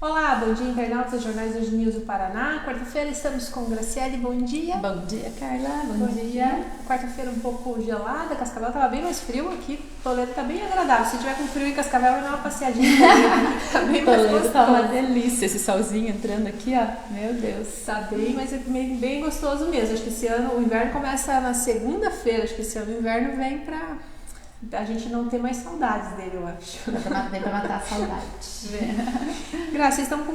Olá, bom dia, internautas, jornais Hoje News do Paraná. Quarta-feira estamos com Graciele, bom dia. Bom dia, Carla, bom dia. Quarta-feira um pouco gelada, Cascavel estava bem mais frio aqui, Toledo tá bem agradável. Se tiver com frio em Cascavel, vai dar uma passeadinha aqui, tá bem mais gostoso. Tá uma delícia esse solzinho entrando aqui, ó, meu Deus. Tá bem, mas é bem gostoso mesmo. Acho que esse ano o inverno começa na segunda-feira, acho que esse ano o inverno vem pra a gente não ter mais saudades dele, eu acho. Vem pra matar a saudade. Graça, vocês estão com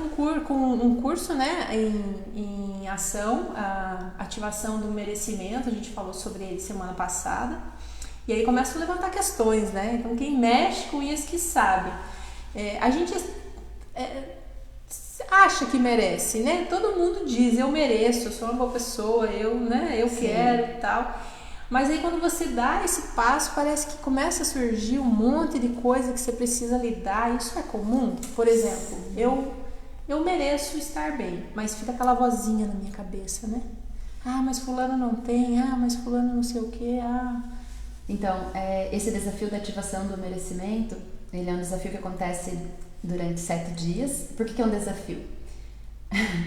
um curso, né, em ação, a ativação do merecimento, a gente falou sobre ele semana passada, e aí começa a levantar questões, né, então quem mexe com isso que sabe. A gente acha que merece, né, todo mundo diz, eu mereço, eu sou uma boa pessoa, eu quero e tal. Mas aí quando você dá esse passo, parece que começa a surgir um monte de coisa que você precisa lidar. Isso é comum? Por exemplo, eu mereço estar bem, mas fica aquela vozinha na minha cabeça, né? Ah, mas fulano não tem, mas fulano não sei o quê, Então, esse desafio da ativação do merecimento, ele é um desafio que acontece durante 7 dias. Por que é um desafio?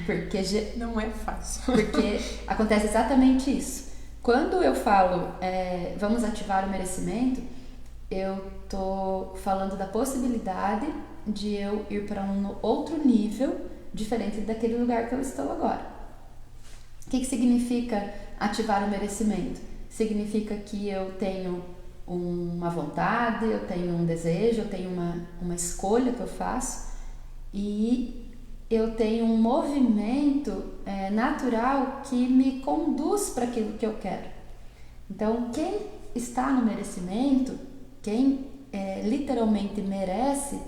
Porque não é fácil. Porque acontece exatamente isso. Quando eu falo vamos ativar o merecimento, eu tô falando da possibilidade de eu ir para um outro nível diferente daquele lugar que eu estou agora. O que significa ativar o merecimento? Significa que eu tenho uma vontade, eu tenho um desejo, eu tenho uma escolha que eu faço e eu tenho um movimento natural que me conduz para aquilo que eu quero. Então, quem está no merecimento, quem literalmente merece,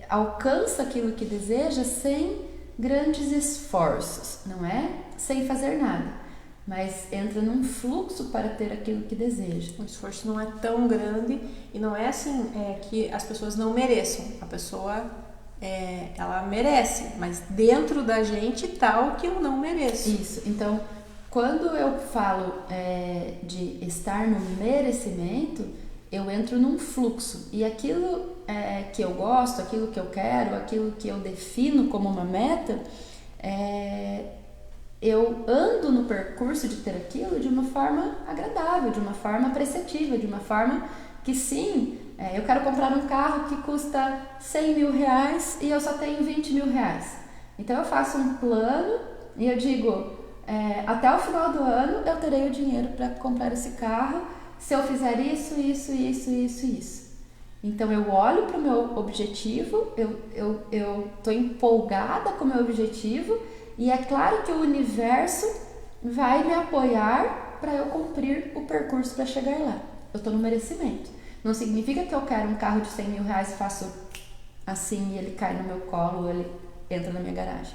alcança aquilo que deseja sem grandes esforços, não é? Sem fazer nada, mas entra num fluxo para ter aquilo que deseja. O esforço não é tão grande e não é assim que as pessoas não mereçam. A pessoa ela merece, mas dentro da gente tá o que eu não mereço. Isso, então quando eu falo de estar no merecimento, eu entro num fluxo e aquilo que eu gosto, aquilo que eu quero, aquilo que eu defino como uma meta, eu ando no percurso de ter aquilo de uma forma agradável, de uma forma apreciativa, de uma forma que sim, eu quero comprar um carro que custa 100 mil reais e eu só tenho 20 mil reais. Então eu faço um plano e eu digo, até o final do ano eu terei o dinheiro para comprar esse carro se eu fizer isso, isso, isso, isso, isso. Então eu olho para o meu objetivo, eu tô empolgada com o meu objetivo e é claro que o universo vai me apoiar para eu cumprir o percurso para chegar lá. Eu tô no merecimento. Não significa que eu quero um carro de 100 mil reais e faço assim e ele cai no meu colo ou ele entra na minha garagem.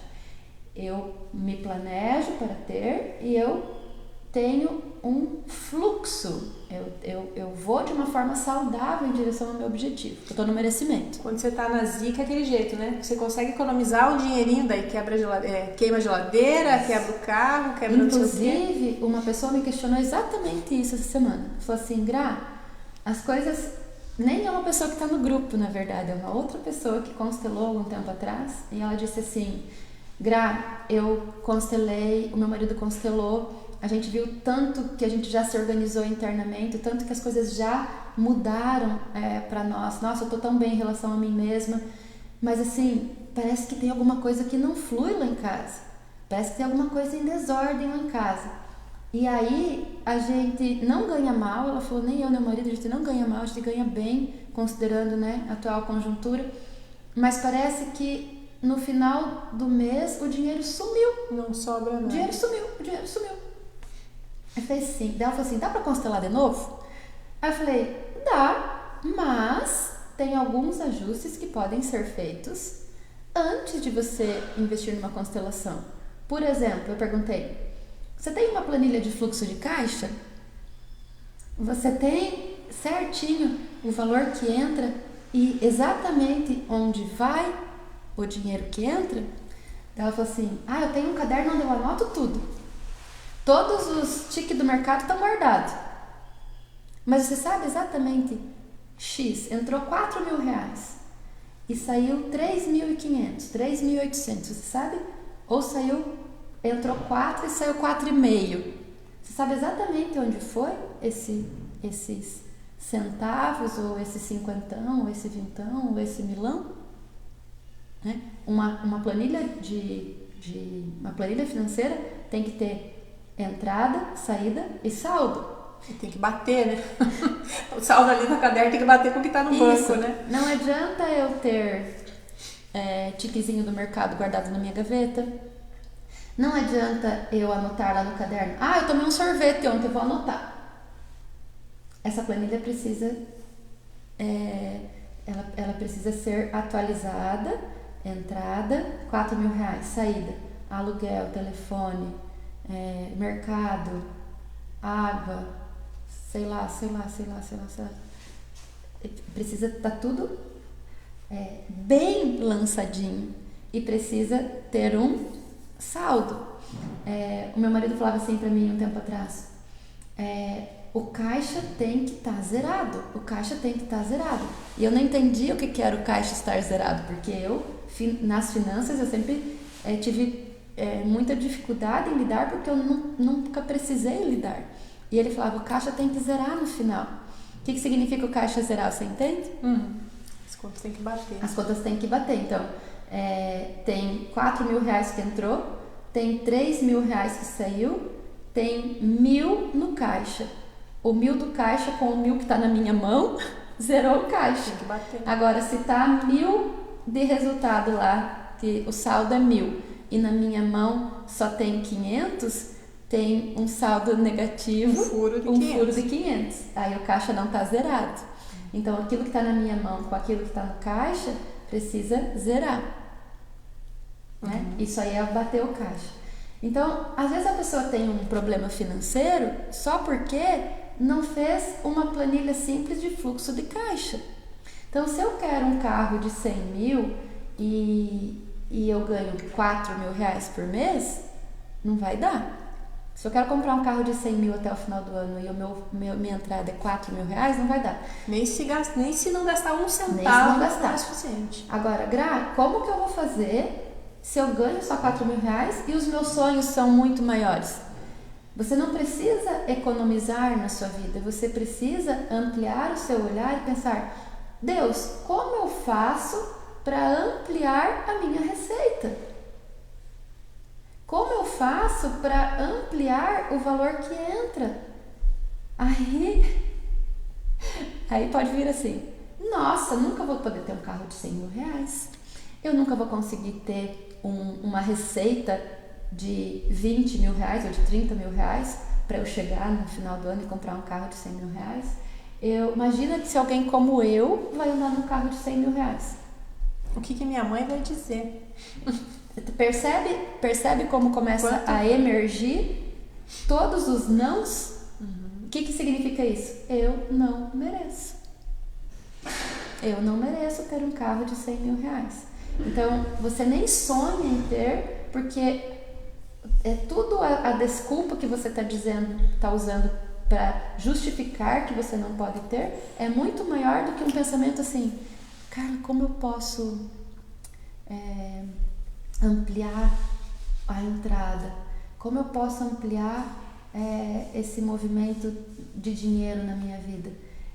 Eu me planejo para ter e eu tenho um fluxo. Eu vou de uma forma saudável em direção ao meu objetivo. Eu tô no merecimento. Quando você tá na zica é aquele jeito, né? Você consegue economizar um dinheirinho, daí queima a geladeira, quebra o carro, quebra o Inclusive, uma pessoa me questionou exatamente isso essa semana. Falou assim, Gra, as coisas... Nem é uma pessoa que está no grupo, na verdade, é uma outra pessoa que constelou algum tempo atrás. E ela disse assim, Gra, eu constelei, o meu marido constelou, a gente viu tanto que a gente já se organizou internamente, tanto que as coisas já mudaram para nós. Nossa, eu tô tão bem em relação a mim mesma. Mas assim, parece que tem alguma coisa que não flui lá em casa. Parece que tem alguma coisa em desordem lá em casa. E aí a gente não ganha mal, ela falou, nem eu nem o marido, a gente não ganha mal, a gente ganha bem, considerando, né, a atual conjuntura, mas parece que no final do mês o dinheiro sumiu. Não sobra nada. O dinheiro sumiu. Eu falei assim, ela falou assim, dá pra constelar de novo? Aí eu falei, dá, mas tem alguns ajustes que podem ser feitos antes de você investir numa constelação. Por exemplo, eu perguntei, você tem uma planilha de fluxo de caixa? Você tem certinho o valor que entra e exatamente onde vai o dinheiro que entra? Ela falou assim, eu tenho um caderno onde eu anoto tudo. Todos os tickets do mercado estão guardados. Mas você sabe exatamente X, entrou 4 mil reais. e saiu 3.500, 3.800, você sabe? Ou entrou 4 e saiu 4,5. Você sabe exatamente onde foi esses centavos, ou esse cinquentão, ou esse vintão, ou esse milão? Né? Uma planilha uma planilha financeira tem que ter entrada, saída e saldo. E tem que bater, né? O saldo ali no caderno tem que bater com o que está no banco, né? Não adianta eu ter tiquezinho do mercado guardado na minha gaveta. Não adianta eu anotar lá no caderno. Eu tomei um sorvete ontem, eu vou anotar. Essa planilha precisa ela precisa ser atualizada. Entrada, 4 mil reais. Saída, aluguel, telefone, mercado, água, sei lá. Precisa estar tudo bem lançadinho e precisa ter um saldo. O meu marido falava assim pra mim um tempo atrás: o caixa tem que estar zerado. O caixa tem que estar zerado. E eu não entendi o que era o caixa estar zerado, porque nas finanças eu sempre tive muita dificuldade em lidar, porque eu nunca precisei lidar. E ele falava: o caixa tem que zerar no final. O que significa o caixa zerar? Você entende? As contas têm que bater. As contas têm que bater. Então, tem 4 mil reais que entrou, tem 3 mil reais que saiu, tem 1.000 no caixa. O 1.000 do caixa com o 1.000 que está na minha mão, zerou o caixa. Tem que bater. Agora, se tá 1.000 de resultado lá, que o saldo é 1.000, e na minha mão só tem 500, tem um saldo negativo, um furo de 500. Aí o caixa não está zerado. Então, aquilo que está na minha mão com aquilo que está no caixa precisa zerar. Né? Isso aí é bater o caixa. Então, às vezes a pessoa tem um problema financeiro só porque não fez uma planilha simples de fluxo de caixa. Então, se eu quero um carro de 100 mil e eu ganho 4 mil reais por mês, não vai dar. Se eu quero comprar um carro de 100 mil até o final do ano e minha entrada é 4 mil reais, não vai dar. Nem se não gastar um centavo, nem se não gastar. Não é suficiente. Agora, Gra, como que eu vou fazer se eu ganho só 4 mil reais e os meus sonhos são muito maiores? Você não precisa economizar na sua vida, você precisa ampliar o seu olhar e pensar: Deus, como eu faço para ampliar a minha receita? Como eu faço para ampliar o valor que entra? Aí pode vir assim: nossa, nunca vou poder ter um carro de 100 mil reais. Eu nunca vou conseguir ter uma receita de 20 mil reais ou de 30 mil reais para eu chegar no final do ano e comprar um carro de 100 mil reais. Imagina que se alguém como eu vai andar num carro de 100 mil reais. O que minha mãe vai dizer? Percebe como começa a emergir todos os nãos? O que significa isso? Eu não mereço. Eu não mereço ter um carro de 100 mil reais. Então, você nem sonha em ter, porque é tudo a desculpa que você está usando para justificar que você não pode ter, é muito maior do que um pensamento assim: cara, como eu posso ampliar a entrada? Como eu posso ampliar esse movimento de dinheiro na minha vida?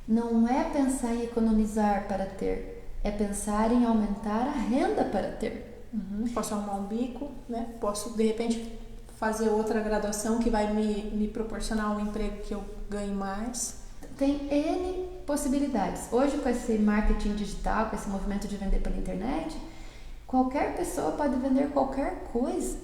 Não é pensar em economizar para ter, é pensar em aumentar a renda para ter. Posso arrumar um bico, né? Posso, de repente, fazer outra graduação que vai me proporcionar um emprego que eu ganhe mais. Tem N possibilidades. Hoje, com esse marketing digital, com esse movimento de vender pela internet, qualquer pessoa pode vender qualquer coisa.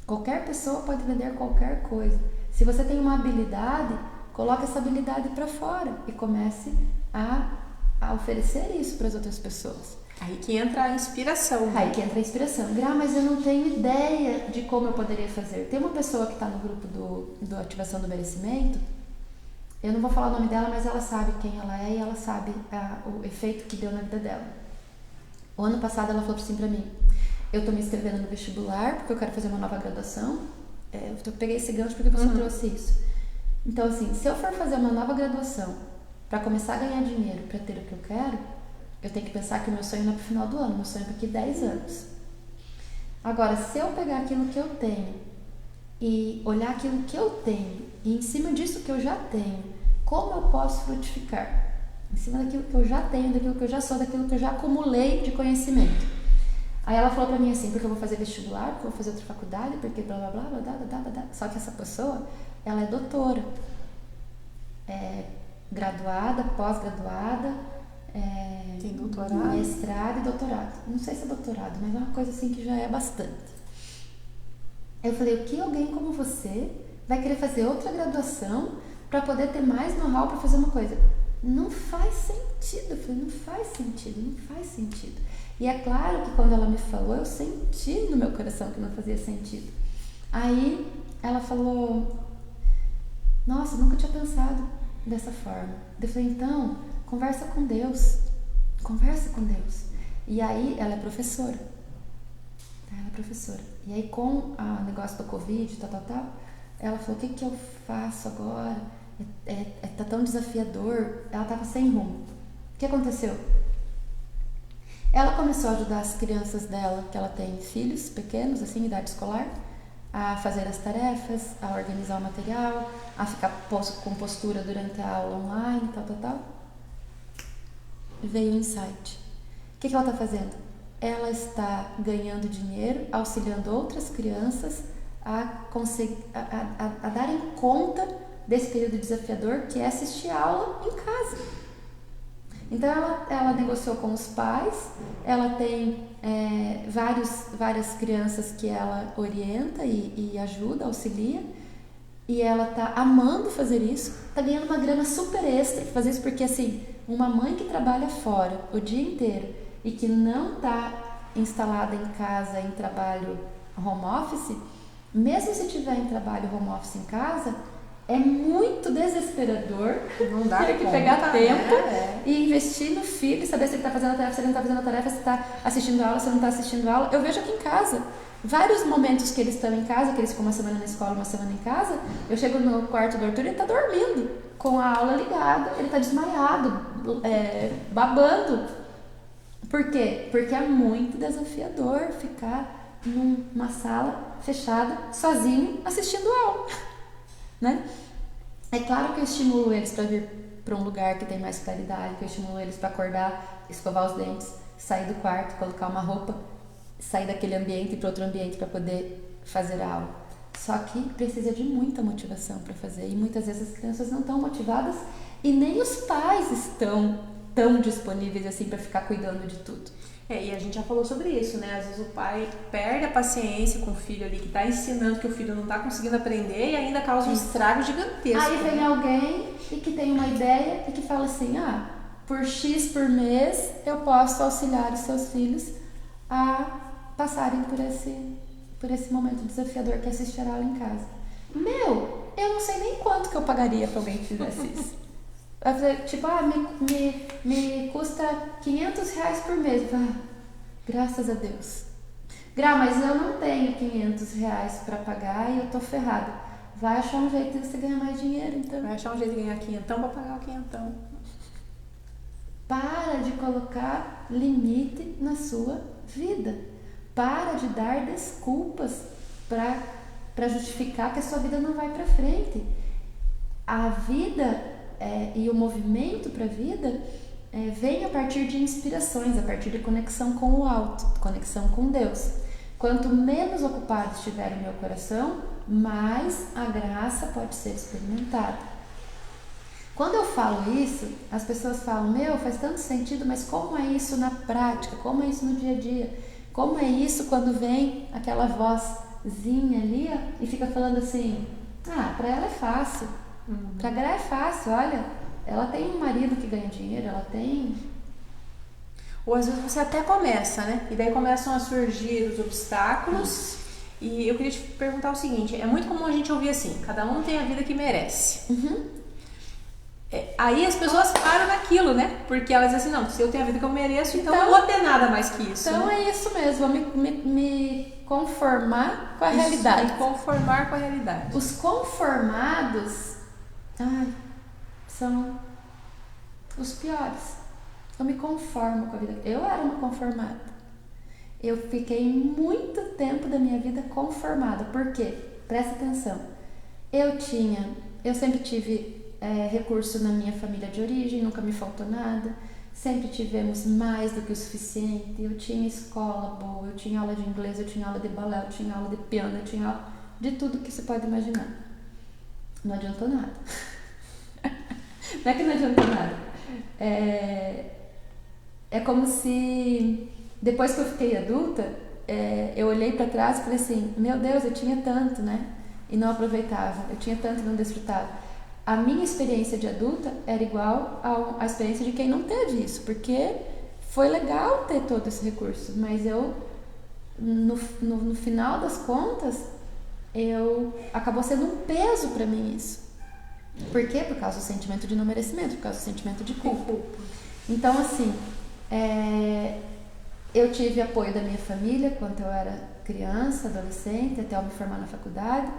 Qualquer pessoa pode vender qualquer coisa. Se você tem uma habilidade, coloque essa habilidade para fora e comece a oferecer isso para as outras pessoas. Aí que entra a inspiração. Né? Aí que entra a inspiração. Gra, mas eu não tenho ideia de como eu poderia fazer. Tem uma pessoa que está no grupo do Ativação do Merecimento. Eu não vou falar o nome dela, mas ela sabe quem ela é e ela sabe o efeito que deu na vida dela. O ano passado ela falou assim pra mim: eu tô me inscrevendo no vestibular porque eu quero fazer uma nova graduação. Eu peguei esse gancho porque você trouxe isso. Então, assim, se eu for fazer uma nova graduação para começar a ganhar dinheiro para ter o que eu quero, eu tenho que pensar que o meu sonho não é pro final do ano, meu sonho é daqui 10 anos. Agora, se eu pegar aquilo que eu tenho e olhar aquilo que eu tenho e em cima disso que eu já tenho, como eu posso frutificar? Em cima daquilo que eu já tenho, daquilo que eu já sou, daquilo que eu já acumulei de conhecimento. Aí ela falou pra mim assim, porque eu vou fazer vestibular, porque eu vou fazer outra faculdade, porque blá blá blá blá blá blá blá blá. Só que essa pessoa, ela é doutora, é graduada, pós-graduada, tem doutorado, mestrado e doutorado. Não sei se é doutorado, mas é uma coisa assim que já é bastante. Eu falei, o que alguém como você vai querer fazer outra graduação para poder ter mais know-how para fazer uma coisa? Não faz sentido. Eu falei, não faz sentido, não faz sentido. E é claro que quando ela me falou, eu senti no meu coração que não fazia sentido. Aí ela falou, nossa, nunca tinha pensado dessa forma. Eu falei, então, conversa com Deus. Conversa com Deus. E aí ela é professora. Ela é professora. E aí com o negócio do Covid, ela falou, o que eu faço agora? Tá tão desafiador. Ela tava sem rumo. O que aconteceu? Ela começou a ajudar as crianças dela, que ela tem filhos pequenos, assim, idade escolar, a fazer as tarefas, a organizar o material, a ficar com postura durante a aula online, tal. Veio o insight. O que ela está fazendo? Ela está ganhando dinheiro, auxiliando outras crianças a darem conta desse período desafiador que é assistir a aula em casa. Então ela negociou com os pais, ela tem várias crianças que ela orienta e ajuda, auxilia, e ela tá amando fazer isso, tá ganhando uma grana super extra pra fazer isso, porque assim, uma mãe que trabalha fora o dia inteiro e que não tá instalada em casa em trabalho home office, mesmo se tiver em trabalho home office em casa, é muito desesperador não dá ter que conta, pegar tempo né? e investir no filho, saber se ele está fazendo a tarefa, se ele não está fazendo a tarefa, se está assistindo a aula, se não está assistindo a aula. Eu vejo aqui em casa, vários momentos que eles estão em casa, que eles ficam uma semana na escola, uma semana em casa, eu chego no quarto do Arthur e ele está dormindo, com a aula ligada, ele está desmaiado, babando. Por quê? Porque é muito desafiador ficar numa sala fechada, sozinho, assistindo a aula. Né? É claro que eu estimulo eles para vir para um lugar que tem mais claridade, que eu estimulo eles para acordar, escovar os dentes, sair do quarto, colocar uma roupa, sair daquele ambiente para outro ambiente para poder fazer a aula. Só que precisa de muita motivação para fazer e muitas vezes as crianças não estão motivadas e nem os pais estão tão disponíveis assim para ficar cuidando de tudo. E a gente já falou sobre isso, né? Às vezes o pai perde a paciência com o filho ali, que tá ensinando que o filho não tá conseguindo aprender e ainda causa um estrago gigantesco. Aí vem alguém e que tem uma ideia e que fala assim, por X por mês eu posso auxiliar os seus filhos a passarem por esse momento desafiador que é assistir a aula em casa. Eu não sei nem quanto que eu pagaria pra alguém que fizesse isso. Tipo, me custa R$500 por mês. Graças a Deus. Mas eu não tenho R$500 pra pagar e eu tô ferrada. Vai achar um jeito de você ganhar mais dinheiro, então. Vai achar um jeito de ganhar quinhentão pra pagar o quinhentão. Para de colocar limite na sua vida. Para de dar desculpas pra justificar que a sua vida não vai pra frente. A vida e o movimento para a vida vem a partir de inspirações, a partir de conexão com o alto, conexão com Deus. Quanto menos ocupado estiver o meu coração, mais a graça pode ser experimentada. Quando eu falo isso, as pessoas falam, faz tanto sentido, mas como é isso na prática? Como é isso no dia a dia? Como é isso quando vem aquela vozzinha ali e fica falando assim, para ela é fácil. Pra Gra é fácil, olha, ela tem um marido que ganha dinheiro, ela tem... Ou às vezes você até começa, né? E daí começam a surgir os obstáculos. E eu queria te perguntar o seguinte, é muito comum a gente ouvir assim, cada um tem a vida que merece. Aí as pessoas param naquilo, né? Porque elas dizem assim, não, se eu tenho a vida que eu mereço, então eu não vou ter nada mais que isso. Então é isso mesmo, me conformar com a realidade. Me conformar com a realidade. Os conformados... são os piores. Eu me conformo com a vida. Eu era uma conformada. Eu fiquei muito tempo da minha vida conformada. Por quê? Presta atenção. Eu sempre tive recurso na minha família de origem, nunca me faltou nada. Sempre tivemos mais do que o suficiente. Eu tinha escola boa, eu tinha aula de inglês, eu tinha aula de balé, eu tinha aula de piano, eu tinha aula de tudo que você pode imaginar. Não adiantou nada. Não é que não adiantou nada. É como se, depois que eu fiquei adulta, eu olhei pra trás e falei assim, meu Deus, eu tinha tanto, né? E não aproveitava, eu tinha tanto e não desfrutava. A minha experiência de adulta era igual à experiência de quem não teve isso, porque foi legal ter todo esse recurso, mas eu, no final das contas, acabou sendo um peso pra mim isso. Por quê? Por causa do sentimento de não merecimento, por causa do sentimento de culpa. Então, assim, eu tive apoio da minha família quando eu era criança, adolescente, até eu me formar na faculdade.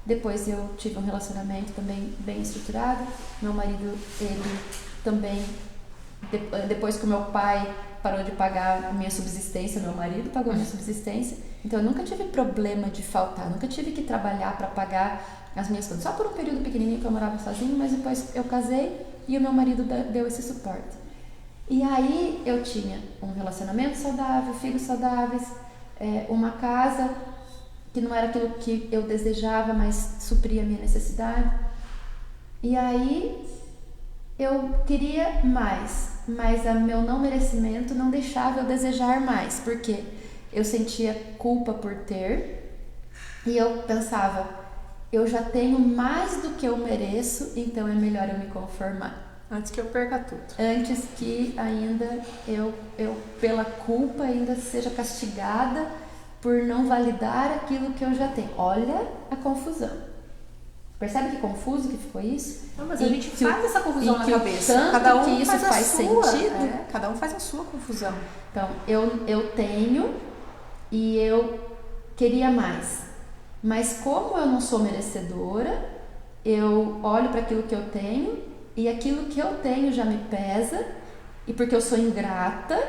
Depois eu tive um relacionamento também bem estruturado. Meu marido, ele também, depois que o meu pai parou de pagar a minha subsistência, meu marido pagou a minha subsistência. Então eu nunca tive problema de faltar, nunca tive que trabalhar para pagar as minhas coisas. Só por um período pequenininho que eu morava sozinha, mas depois eu casei e o meu marido deu esse suporte. E aí eu tinha um relacionamento saudável, filhos saudáveis, uma casa que não era aquilo que eu desejava, mas supria a minha necessidade. E aí eu queria mais, mas o meu não merecimento não deixava eu desejar mais, porque eu sentia culpa por ter e eu pensava, eu já tenho mais do que eu mereço, então é melhor eu me conformar. Antes que eu perca tudo. Antes que ainda eu pela culpa, ainda seja castigada por não validar aquilo que eu já tenho. Olha a confusão. Percebe que confuso que ficou isso? Não, mas a gente faz essa confusão na cabeça. Cada um que isso faz sentido. Cada um faz a sua confusão. Então, eu tenho e eu queria mais. Mas como eu não sou merecedora, eu olho para aquilo que eu tenho e aquilo que eu tenho já me pesa, e porque eu sou ingrata,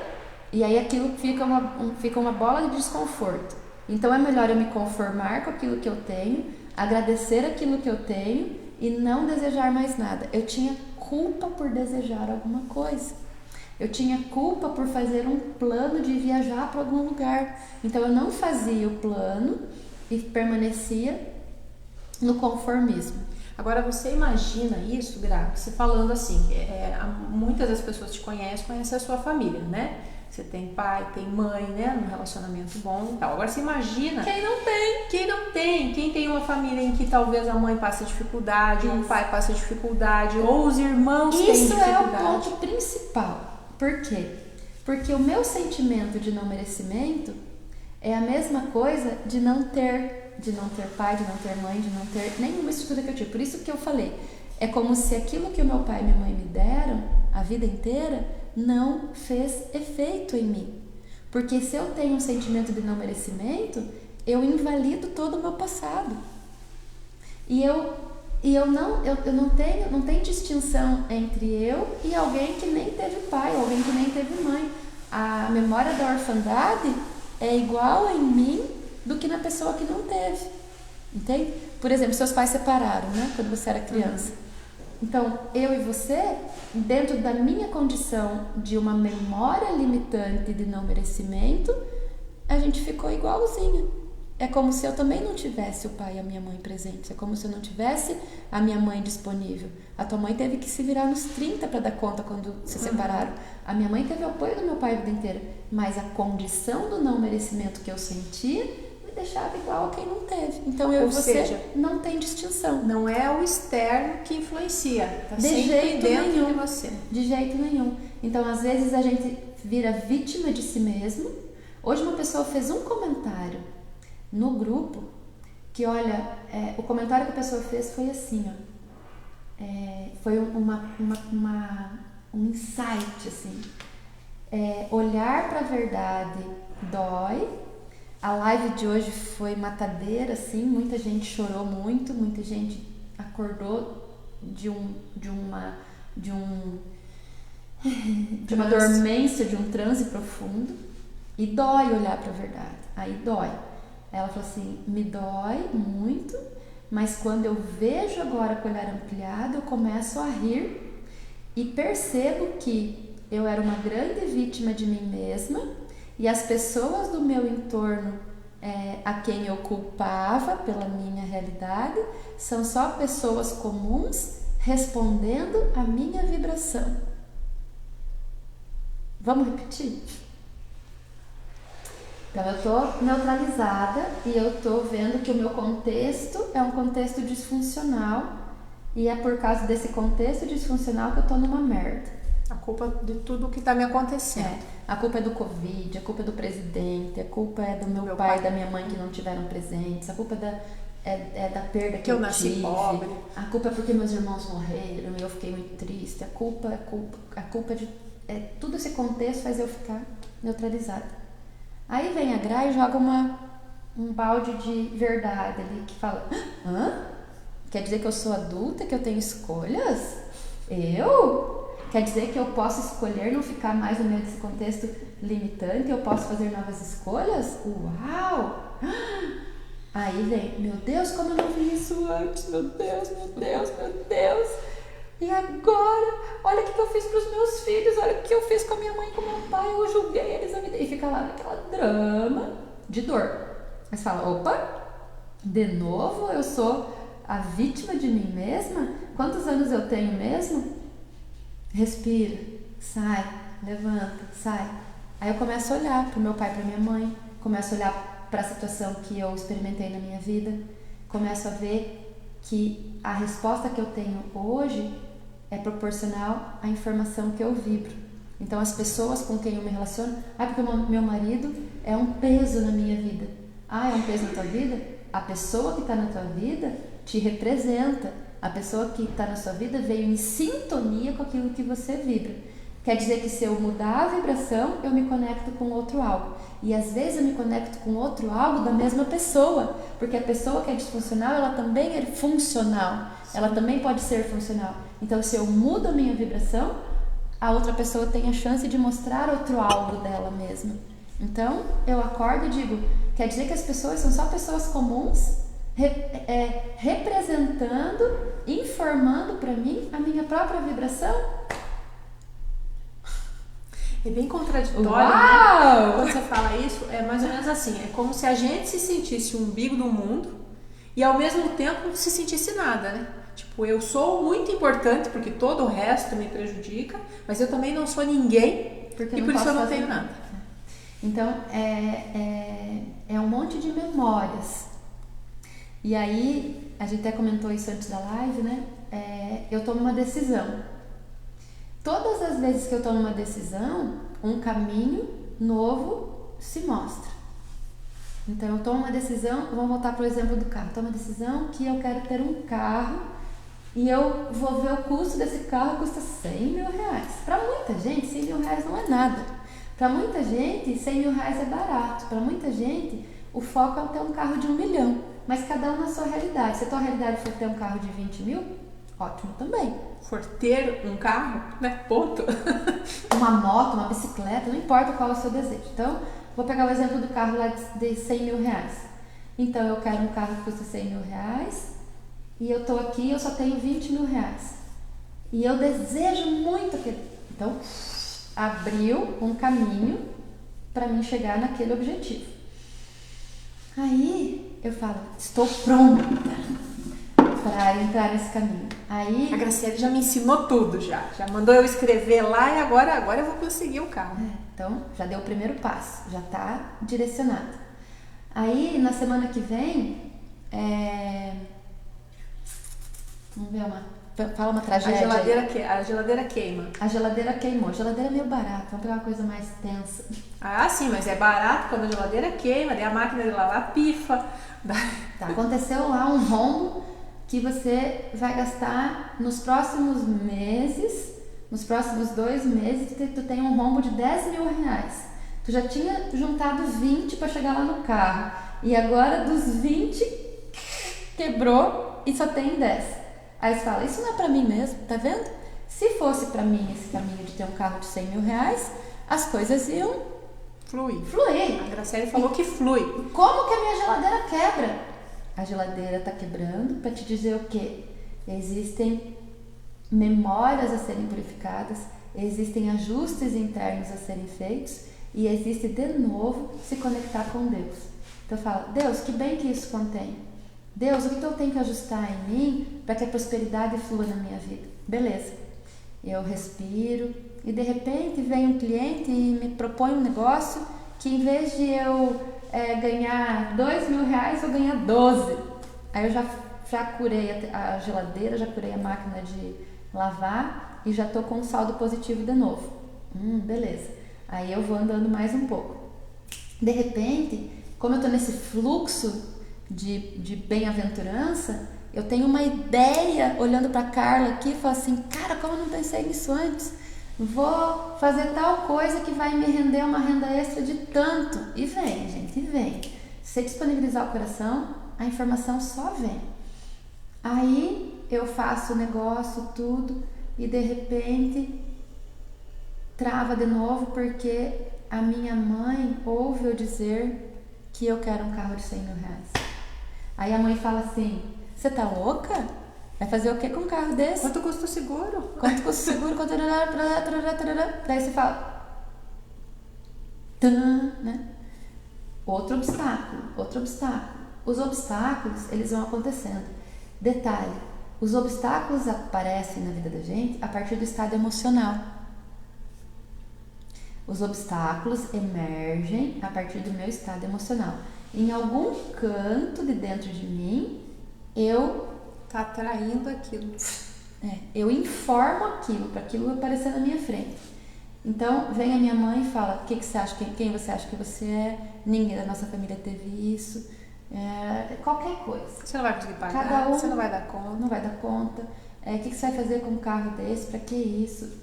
e aí aquilo fica uma bola de desconforto. Então é melhor eu me conformar com aquilo que eu tenho, agradecer aquilo que eu tenho e não desejar mais nada. Eu tinha culpa por desejar alguma coisa. Eu tinha culpa por fazer um plano de viajar para algum lugar. Então eu não fazia o plano e permanecia no conformismo. Agora você imagina isso, Gra, você falando assim, muitas das pessoas te conhecem a sua família, né? Você tem pai, tem mãe, né? Um relacionamento bom e tal. Agora você imagina... Quem não tem? Quem tem uma família em que talvez a mãe passe dificuldade, ou o pai passe dificuldade, ou os irmãos têm dificuldade. Isso é o ponto principal. Por quê? Porque o meu sentimento de não merecimento é a mesma coisa de não ter pai, de não ter mãe, de não ter nenhuma estrutura que eu tive. Por isso que eu falei, é como se aquilo que o meu pai e minha mãe me deram a vida inteira não fez efeito em mim. Porque se eu tenho um sentimento de não merecimento, eu invalido todo o meu passado. E não tem distinção entre eu e alguém que nem teve pai, alguém que nem teve mãe. A memória da orfandade é igual em mim do que na pessoa que não teve, entende? Por exemplo, seus pais separaram, né, quando você era criança. Então, eu e você, dentro da minha condição de uma memória limitante de não merecimento, a gente ficou igualzinha. É como se eu também não tivesse o pai e a minha mãe presentes, é como se eu não tivesse a minha mãe disponível. A tua mãe teve que se virar nos 30 para dar conta quando se separaram. A minha mãe teve o apoio do meu pai a vida inteira, mas a condição do não merecimento que eu sentia deixava igual a quem não teve. Então eu e você não tem distinção. Não é o externo que influencia, tá de sempre jeito dentro nenhum. de você. De jeito nenhum. Então às vezes a gente vira vítima de si mesmo. Hoje uma pessoa fez um comentário no grupo que, olha, o comentário que a pessoa fez foi assim, ó, foi um insight, assim, olhar para a verdade dói. A live de hoje foi matadeira, assim, muita gente chorou muito, muita gente de uma dormência, de um transe profundo, e dói olhar para a verdade. Aí dói. Ela falou assim, me dói muito, mas quando eu vejo agora com o olhar ampliado, eu começo a rir e percebo que eu era uma grande vítima de mim mesma e as pessoas do meu entorno a quem eu culpava pela minha realidade são só pessoas comuns respondendo à minha vibração. Vamos repetir? Então eu estou neutralizada e eu estou vendo que o meu contexto é um contexto disfuncional e é por causa desse contexto disfuncional que eu estou numa merda. A culpa de tudo que está me acontecendo. A culpa é do Covid, a culpa é do presidente, a culpa é do meu pai e da minha mãe que não tiveram presentes, a culpa é da perda que eu nasci tive, pobre. A culpa é porque meus irmãos morreram e eu fiquei muito triste, a culpa de tudo esse contexto faz eu ficar neutralizada. Aí vem a Gra e joga um balde de verdade ali que fala, hã? Quer dizer que eu sou adulta, que eu tenho escolhas? Eu? Quer dizer que eu posso escolher não ficar mais no meio desse contexto limitante, eu posso fazer novas escolhas? Uau! Aí vem, meu Deus, como eu não vi isso antes, meu Deus, meu Deus, meu Deus. E agora, olha o que eu fiz para os meus filhos, olha o que eu fiz com a minha mãe e com o meu pai, eu julguei eles a vida. E fica lá naquela drama de dor. Mas fala, opa, de novo eu sou a vítima de mim mesma? Quantos anos eu tenho mesmo? Respira, sai, levanta, sai. Aí eu começo a olhar para o meu pai e para minha mãe, começo a olhar para a situação que eu experimentei na minha vida, começo a ver que a resposta que eu tenho hoje é proporcional à informação que eu vibro. Então as pessoas com quem eu me relaciono, porque o meu marido é um peso na minha vida. É um peso na tua vida? A pessoa que está na tua vida te representa. A pessoa que está na sua vida veio em sintonia com aquilo que você vibra. Quer dizer que se eu mudar a vibração, eu me conecto com outro algo. E às vezes eu me conecto com outro algo da mesma pessoa. Porque a pessoa que é disfuncional, ela também é funcional. Ela também pode ser funcional. Então se eu mudo a minha vibração, a outra pessoa tem a chance de mostrar outro algo dela mesma. Então eu acordo e digo, quer dizer que as pessoas são só pessoas comuns, representando, informando para mim a minha própria vibração? É bem contraditório, Uau! né? Quando você fala isso, é mais ou menos assim, é como se a gente se sentisse o umbigo do mundo e ao mesmo tempo não se sentisse nada, né? Tipo, eu sou muito importante porque todo o resto me prejudica, mas eu também não sou ninguém porque e por isso eu não tenho nada. Então, é um monte de memórias. E aí, a gente até comentou isso antes da live, né? Eu tomo uma decisão. Todas as vezes que eu tomo uma decisão, um caminho novo se mostra. Então, eu tomo uma decisão, vamos voltar para o exemplo do carro. Eu tomo uma decisão que eu quero ter um carro e eu vou ver o custo desse carro, custa 100 mil reais. Para muita gente, 100 mil reais não é nada. Para muita gente, 100 mil reais é barato. Para muita gente, o foco é ter um carro de 1 milhão. Mas cada um na sua realidade. Se a tua realidade for ter um carro de 20 mil, ótimo também. For ter um carro, né? Ponto. Uma moto, uma bicicleta, não importa qual é o seu desejo. Então, vou pegar o exemplo do carro lá de 100 mil reais. Então, eu quero um carro que custa 100 mil reais e eu tô aqui e eu só tenho 20 mil reais. E eu desejo muito aquele. Então, abriu um caminho para mim chegar naquele objetivo. Aí, eu falo, estou pronta para entrar nesse caminho. Aí, a Graciele já me ensinou tudo, já mandou eu escrever lá e agora eu vou conseguir o carro. Então, já deu o primeiro passo, já está direcionado. Aí, na semana que vem, vamos ver fala uma tragédia. A geladeira queima. A geladeira queimou. A geladeira é meio barata, vamos pegar uma coisa mais tensa. Sim, mas é barato quando a geladeira queima, daí a máquina de lavar pifa. Tá, aconteceu lá um rombo que você vai gastar nos próximos meses, nos próximos 2 meses, tu tem um rombo de 10 mil reais. Tu já tinha juntado 20 para chegar lá no carro. E agora dos 20 quebrou e só tem 10. Aí você fala, isso não é pra mim mesmo, tá vendo? Se fosse pra mim esse caminho de ter um um carro de 100 mil reais, as coisas iam fluir. A Graciele falou que flui. Como que a minha geladeira quebra? A geladeira está quebrando para te dizer o quê? Existem memórias a serem purificadas, existem ajustes internos a serem feitos e existe de novo se conectar com Deus. Então fala, Deus, que bem que isso contém. Deus, o que eu tenho que ajustar em mim para que a prosperidade flua na minha vida? Beleza. Eu respiro e de repente vem um cliente e me propõe um negócio que em vez de eu ganhar 2 mil reais, eu ganhar 12. Aí eu já curei a geladeira, já curei a máquina de lavar e já tô com um saldo positivo de novo. Beleza. Aí eu vou andando mais um pouco. De repente, como eu tô nesse fluxo de bem-aventurança, eu tenho uma ideia olhando para Carla aqui e falo assim, cara, como eu não pensei nisso antes? Vou fazer tal coisa que vai me render uma renda extra de tanto. E vem, gente, e vem. Se você disponibilizar o coração, a informação só vem. Aí eu faço o negócio, tudo, e de repente trava de novo porque a minha mãe ouve eu dizer que eu quero um carro de 100 mil reais. Aí a mãe fala assim, você tá louca? Vai fazer o que com um carro desse? Quanto custa o seguro? Quanto custa o seguro? Daí você fala, né? Outro obstáculo. Os obstáculos, eles vão acontecendo. Detalhe, os obstáculos aparecem na vida da gente a partir do estado emocional. Os obstáculos emergem a partir do meu estado emocional. Em algum canto de dentro de mim, eu tá atraindo aquilo. Eu informo aquilo, para aquilo aparecer na minha frente. Então, vem a minha mãe e fala, o que você acha, quem você acha que você é? Ninguém da nossa família teve isso. Qualquer coisa. Você não vai conseguir pagar, você não vai dar conta. Não vai dar conta. O que você vai fazer com um carro desse? Para que isso?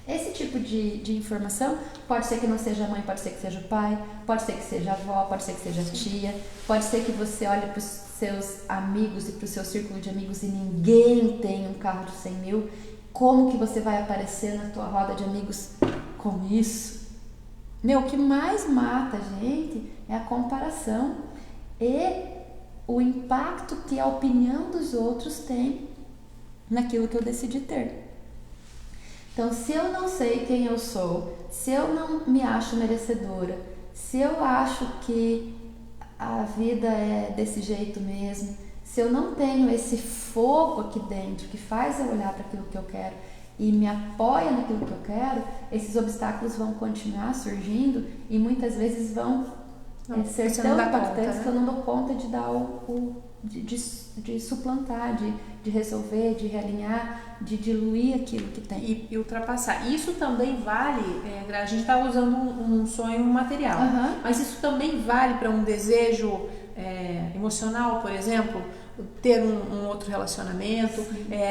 Esse tipo de informação pode ser que não seja a mãe, pode ser que seja o pai, pode ser que seja a avó, pode ser que seja a tia, pode ser que você olhe para os seus amigos e para o seu círculo de amigos e ninguém tem um carro de 100 mil. Como que você vai aparecer na tua roda de amigos com isso? O que mais mata a gente é a comparação e o impacto que a opinião dos outros tem naquilo que eu decidi ter. Então, se eu não sei quem eu sou, se eu não me acho merecedora, se eu acho que a vida é desse jeito mesmo, se eu não tenho esse fogo aqui dentro que faz eu olhar para aquilo que eu quero e me apoia naquilo que eu quero, esses obstáculos vão continuar surgindo e muitas vezes vão ser tão impactantes que eu não dou conta de dar de suplantar, de resolver, de realinhar, de diluir aquilo que tem. E ultrapassar. Isso também vale, a gente está usando um sonho material, mas isso também vale para um desejo emocional, por exemplo, ter um outro relacionamento,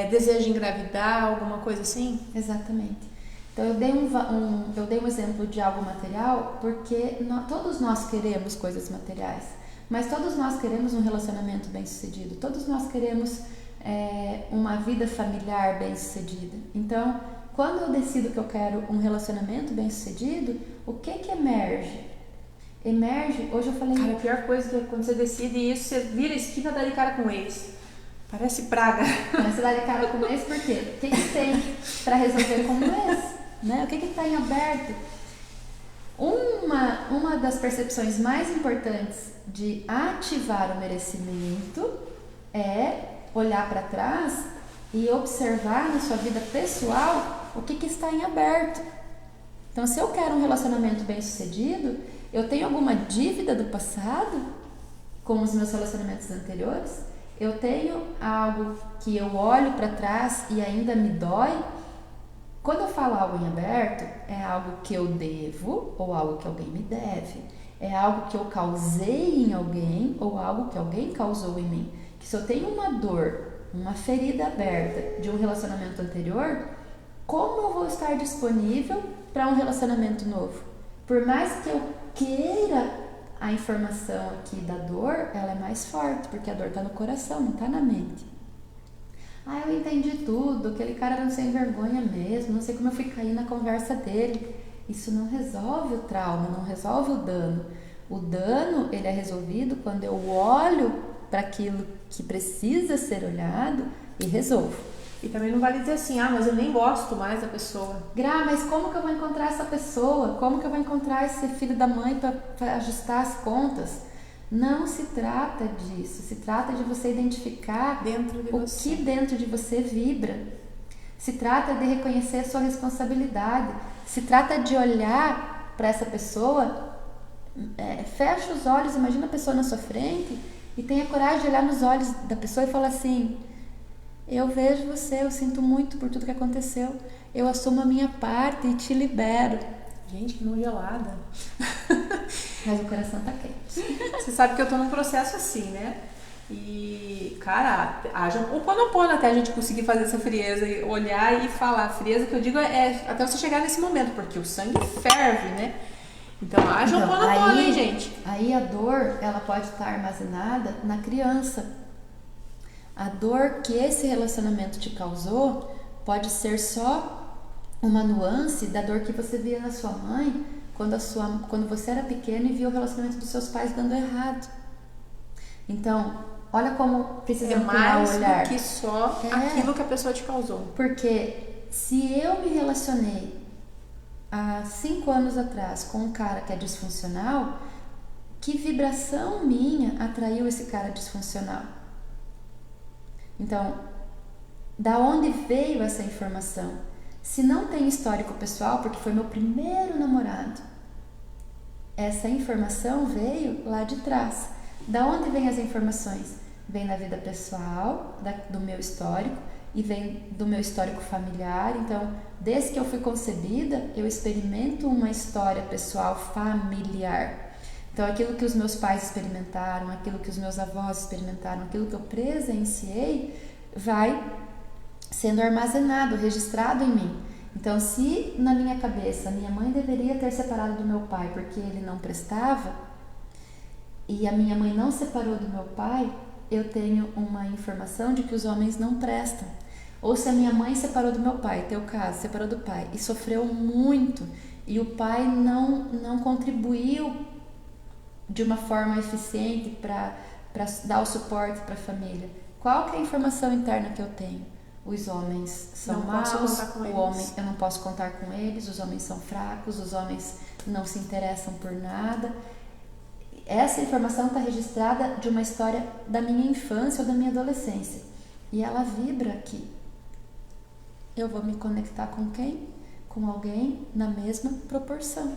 desejo engravidar, alguma coisa assim? Exatamente. Então eu dei um exemplo de algo material porque todos nós queremos coisas materiais, mas todos nós queremos um relacionamento bem sucedido, todos nós queremos uma vida familiar bem sucedida. Então, quando eu decido que eu quero um relacionamento bem sucedido, o que emerge? Hoje eu falei... Cara, a pior coisa que é quando você decide isso, você vira a esquina e dá de cara com ex. Parece praga. Você dá de cara com ex por quê? O que tem para resolver com o ex? Né? O que está em aberto? Uma das percepções mais importantes de ativar o merecimento é olhar para trás e observar na sua vida pessoal o que está em aberto. Então, se eu quero um relacionamento bem sucedido, eu tenho alguma dívida do passado com os meus relacionamentos anteriores? Eu tenho algo que eu olho para trás e ainda me dói? Quando eu falo algo em aberto, é algo que eu devo ou algo que alguém me deve. É algo que eu causei em alguém ou algo que alguém causou em mim. Que se eu tenho uma dor, uma ferida aberta de um relacionamento anterior, como eu vou estar disponível para um relacionamento novo? Por mais que eu queira a informação aqui da dor, ela é mais forte, porque a dor está no coração, não está na mente. Ah, eu entendi tudo, aquele cara era um sem vergonha mesmo, não sei como eu fui cair na conversa dele. Isso não resolve o trauma, não resolve o dano. O dano, ele é resolvido quando eu olho para aquilo que precisa ser olhado e resolvo. E também não vale dizer assim, mas eu nem gosto mais da pessoa. Gra, mas como que eu vou encontrar essa pessoa? Como que eu vou encontrar esse filho da mãe para ajustar as contas? Não se trata disso, se trata de você identificar o que dentro de você vibra. Se trata de reconhecer a sua responsabilidade. Se trata de olhar para essa pessoa, fecha os olhos, imagina a pessoa na sua frente e tenha coragem de olhar nos olhos da pessoa e falar assim: eu vejo você, eu sinto muito por tudo que aconteceu, eu assumo a minha parte e te libero. Gente, que mão gelada. Mas o coração tá quente. Você sabe que eu tô num processo assim, né? E, cara, haja um ponopono até a gente conseguir fazer essa frieza, olhar e falar. A frieza que eu digo é até você chegar nesse momento, porque o sangue ferve, né? Então, haja um ponopono, hein, gente? Aí a dor, ela pode estar armazenada na criança. A dor que esse relacionamento te causou pode ser só uma nuance da dor que você via na sua mãe quando você era pequeno e via o relacionamento dos seus pais dando errado. Então, olha como precisa ampliar o olhar. Do que só aquilo que a pessoa te causou. Porque se eu me relacionei há 5 anos atrás com um cara que é disfuncional, que vibração minha atraiu esse cara disfuncional? Então, da onde veio essa informação? Se não tem histórico pessoal, porque foi meu primeiro namorado, essa informação veio lá de trás. Da onde vem as informações? Vem da vida pessoal, do meu histórico, e vem do meu histórico familiar. Então, desde que eu fui concebida, eu experimento uma história pessoal familiar. Então, aquilo que os meus pais experimentaram, aquilo que os meus avós experimentaram, aquilo que eu presenciei, vai sendo armazenado, registrado em mim. Então, se na minha cabeça minha mãe deveria ter separado do meu pai porque ele não prestava, e a minha mãe não separou do meu pai, eu tenho uma informação de que os homens não prestam. Ou se a minha mãe separou do meu pai, teu caso, separou do pai, e sofreu muito, e o pai não contribuiu de uma forma eficiente para dar o suporte para a família. Qual que é a informação interna que eu tenho? Os homens são maus, eu não posso contar com eles, os homens são fracos, os homens não se interessam por nada. Essa informação está registrada de uma história da minha infância ou da minha adolescência. E ela vibra aqui. Eu vou me conectar com quem? Com alguém na mesma proporção.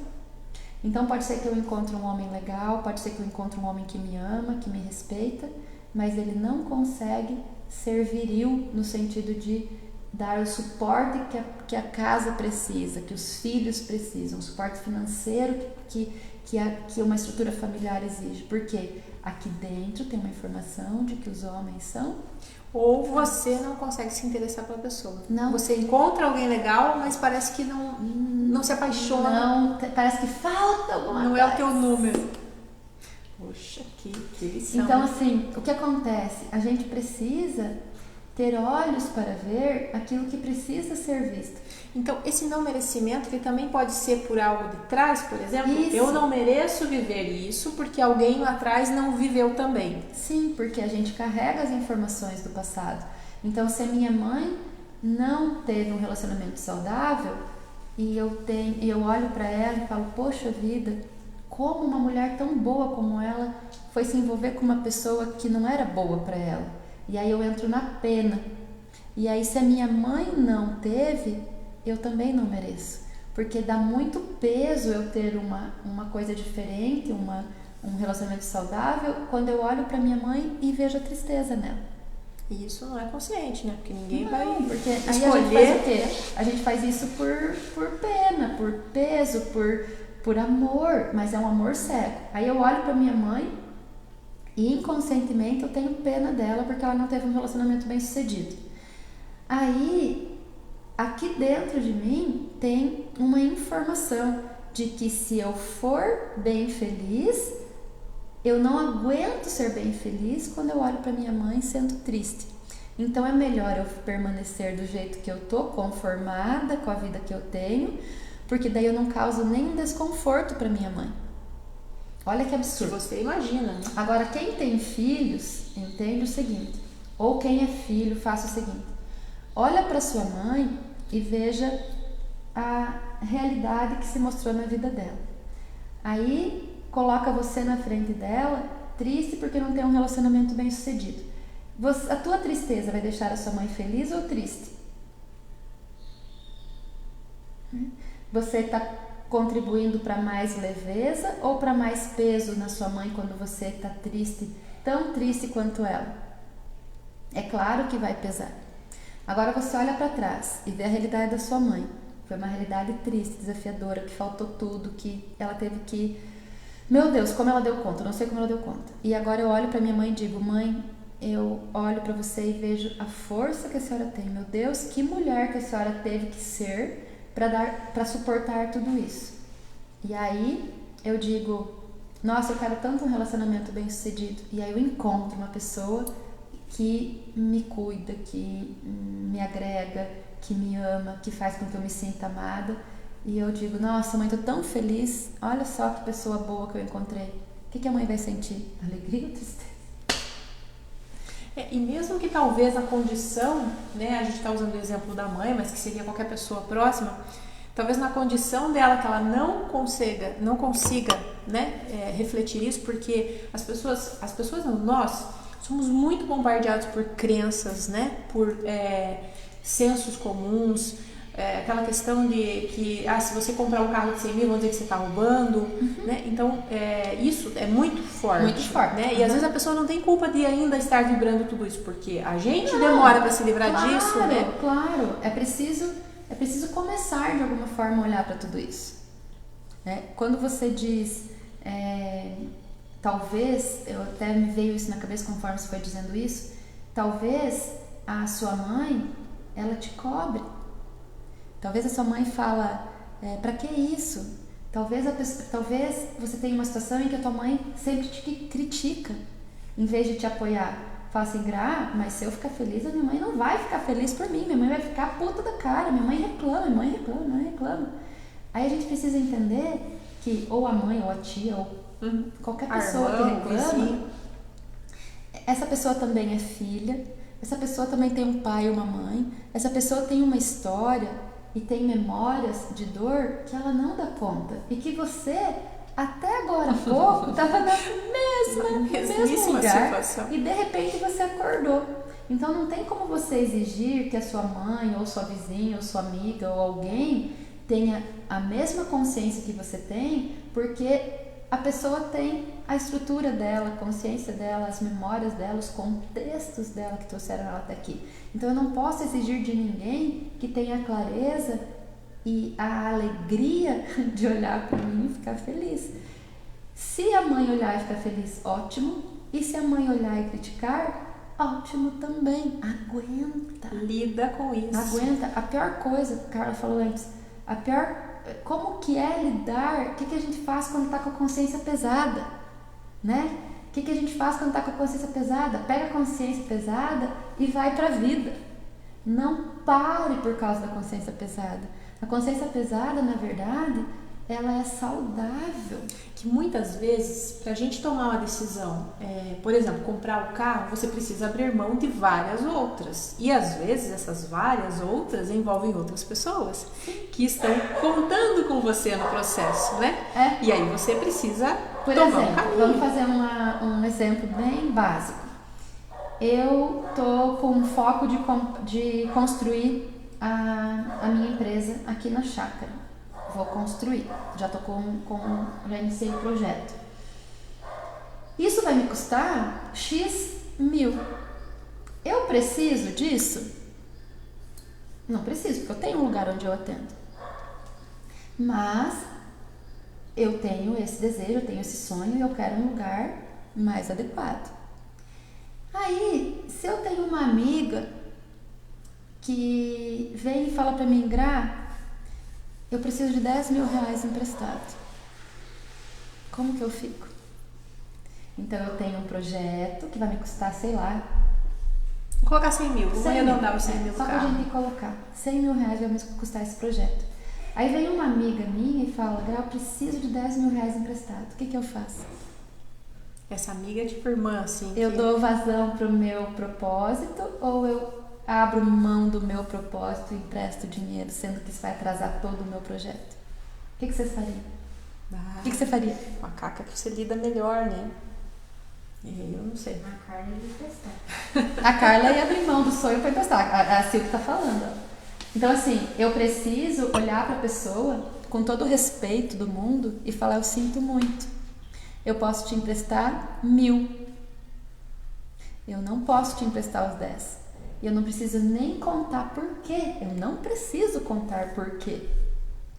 Então pode ser que eu encontre um homem legal, pode ser que eu encontre um homem que me ama, que me respeita, mas ele não consegue ser viril no sentido de dar o suporte que a casa precisa, que os filhos precisam, o suporte financeiro que uma estrutura familiar exige. Porque aqui dentro tem uma informação de que os homens são... Ou você não consegue se interessar pela pessoa. Não. Você encontra alguém legal, mas parece que não se apaixona. Não, parece que falta alguma coisa. Não é o teu número. Poxa, que lição. Então, assim, o que acontece? A gente precisa ter olhos para ver aquilo que precisa ser visto. Então, esse não merecimento, ele também pode ser por algo de trás, por exemplo? Isso. Eu não mereço viver isso porque alguém lá atrás não viveu também. Sim, porque a gente carrega as informações do passado. Então, se a minha mãe não teve um relacionamento saudável e eu olho para ela e falo, poxa vida, como uma mulher tão boa como ela foi se envolver com uma pessoa que não era boa para ela. E aí eu entro na pena. E aí se a minha mãe não teve, eu também não mereço. Porque dá muito peso eu ter uma coisa diferente, um relacionamento saudável, quando eu olho para minha mãe e vejo a tristeza nela. E isso não é consciente, né? Porque ninguém vai porque aí a gente faz o quê? A gente faz isso por pena, por peso, por amor, mas é um amor cego. Aí eu olho para minha mãe e inconscientemente eu tenho pena dela porque ela não teve um relacionamento bem sucedido. Aí, aqui dentro de mim tem uma informação de que se eu for bem feliz, eu não aguento ser bem feliz quando eu olho para minha mãe sendo triste. Então é melhor eu permanecer do jeito que eu tô, conformada com a vida que eu tenho, porque daí eu não causo nenhum desconforto para minha mãe. Olha que absurdo. Você imagina, né? Agora, quem tem filhos, entende o seguinte, ou quem é filho, faça o seguinte: olha para sua mãe e veja a realidade que se mostrou na vida dela. Aí, coloca você na frente dela, triste porque não tem um relacionamento bem sucedido. A tua tristeza vai deixar a sua mãe feliz ou triste? Você está contribuindo para mais leveza ou para mais peso na sua mãe quando você está triste, tão triste quanto ela? É claro que vai pesar. Agora você olha para trás e vê a realidade da sua mãe. Foi uma realidade triste, desafiadora, que faltou tudo, que ela teve que... Meu Deus, como ela deu conta, eu não sei como ela deu conta. E agora eu olho para minha mãe e digo: mãe, eu olho para você e vejo a força que a senhora tem. Meu Deus, que mulher que a senhora teve que ser para suportar tudo isso. E aí eu digo: nossa, eu quero tanto um relacionamento bem sucedido. E aí eu encontro uma pessoa que me cuida, que me agrega, que me ama, que faz com que eu me sinta amada. E eu digo: nossa, mãe, tô tão feliz. Olha só que pessoa boa que eu encontrei. O que a mãe vai sentir? Alegria ou tristeza? E mesmo que talvez a condição, né, a gente está usando o exemplo da mãe, mas que seria qualquer pessoa próxima, talvez na condição dela que ela não consiga, né, refletir isso, porque as pessoas não, nós somos muito bombardeados por crenças, né, por sensos comuns, aquela questão de que se você comprar um carro de 100 mil, vão dizer que você está roubando, né? Então isso é muito forte, né? E às vezes a pessoa não tem culpa de ainda estar vibrando tudo isso, porque a gente demora para se livrar disso, né? Claro, é preciso começar de alguma forma a olhar para tudo isso, né? Quando você diz talvez, eu até me veio isso na cabeça conforme você foi dizendo isso, talvez a sua mãe, ela te cobre. Talvez a sua mãe fala: pra que isso? Talvez você tenha uma situação em que a tua mãe sempre te critica, em vez de te apoiar. Fala assim: mas se eu ficar feliz, a minha mãe não vai ficar feliz por mim, minha mãe vai ficar puta da cara, minha mãe reclama. Aí a gente precisa entender que ou a mãe, ou a tia, ou qualquer pessoa que reclama, essa pessoa também é filha, essa pessoa também tem um pai e uma mãe, essa pessoa tem uma história e tem memórias de dor que ela não dá conta. E que você, até agora há pouco, estava na mesmo lugar situação. E de repente você acordou. Então não tem como você exigir que a sua mãe, ou sua vizinha, ou sua amiga, ou alguém tenha a mesma consciência que você tem, porque a pessoa tem a estrutura dela, a consciência dela, as memórias dela, os contextos dela que trouxeram ela até aqui. Então eu não posso exigir de ninguém que tenha a clareza e a alegria de olhar para mim e ficar feliz. Se a mãe olhar e ficar feliz, ótimo. E se a mãe olhar e criticar, ótimo também. Aguenta. Lida com isso. Aguenta. A pior coisa, a Carla falou antes, como que é lidar, o que a gente faz quando está com a consciência pesada, né? O que a gente faz quando está com a consciência pesada? Pega a consciência pesada e vai para a vida. Não pare por causa da consciência pesada. A consciência pesada, na verdade, ela é saudável. Que muitas vezes, para a gente tomar uma decisão, por exemplo, comprar o carro, você precisa abrir mão de várias outras. E às vezes essas várias outras envolvem outras pessoas que estão contando com você no processo, né? E aí você precisa tomar um caminho. Vamos fazer um exemplo bem básico. Eu tô com um foco de construir a minha empresa aqui na chácara. Vou construir, já já iniciei o projeto. Isso vai me custar X mil. Eu preciso disso? Não preciso, porque eu tenho um lugar onde eu atendo. Mas eu tenho esse desejo, eu tenho esse sonho e eu quero um lugar mais adequado. Aí, se eu tenho uma amiga que vem e fala pra mim: Gra, eu preciso de 10 mil reais emprestado. Como que eu fico? Então eu tenho um projeto que vai me custar, sei lá, Vou colocar 100 mil, vamos arredondar os 100 mil Só do pra carro. gente colocar. 100 mil reais vai me custar esse projeto. Aí vem uma amiga minha e fala, Gra, eu preciso de 10 mil reais emprestado. O que eu faço? Essa amiga é tipo irmã, assim. Eu dou vazão pro meu propósito ou eu abro mão do meu propósito e empresto dinheiro, sendo que isso vai atrasar todo o meu projeto? O que vocês fariam? O que você faria? Uma caca que você lida melhor, né? Eu não sei. A Carla ia emprestar. A Carla ia abrir mão do sonho para emprestar. A Silvia tá falando. Então, assim, eu preciso olhar para a pessoa com todo o respeito do mundo e falar, eu sinto muito. Eu posso te emprestar 1.000. Eu não posso te emprestar os 10. E eu não preciso nem contar por quê. Eu não preciso contar por quê.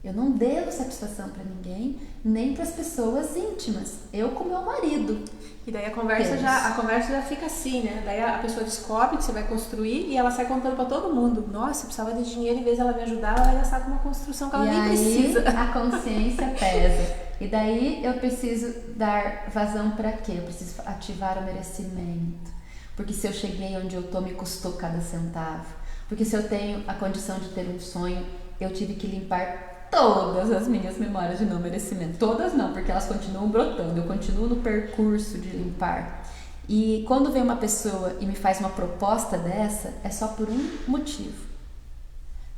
Eu não devo satisfação para ninguém, nem para as pessoas íntimas. Eu com meu marido. E daí a conversa já fica assim, né? Daí a pessoa descobre que você vai construir e ela sai contando para todo mundo. Nossa, eu precisava de dinheiro, em vez dela me ajudar, ela vai gastar com uma construção que ela nem precisa. A consciência pesa. E daí eu preciso dar vazão para quê? Eu preciso ativar o merecimento. Porque se eu cheguei onde eu tô, me custou cada centavo. Porque se eu tenho a condição de ter um sonho, eu tive que limpar todas as minhas memórias de não merecimento. Todas não, porque elas continuam brotando. Eu continuo no percurso de limpar. E quando vem uma pessoa e me faz uma proposta dessa, é só por um motivo.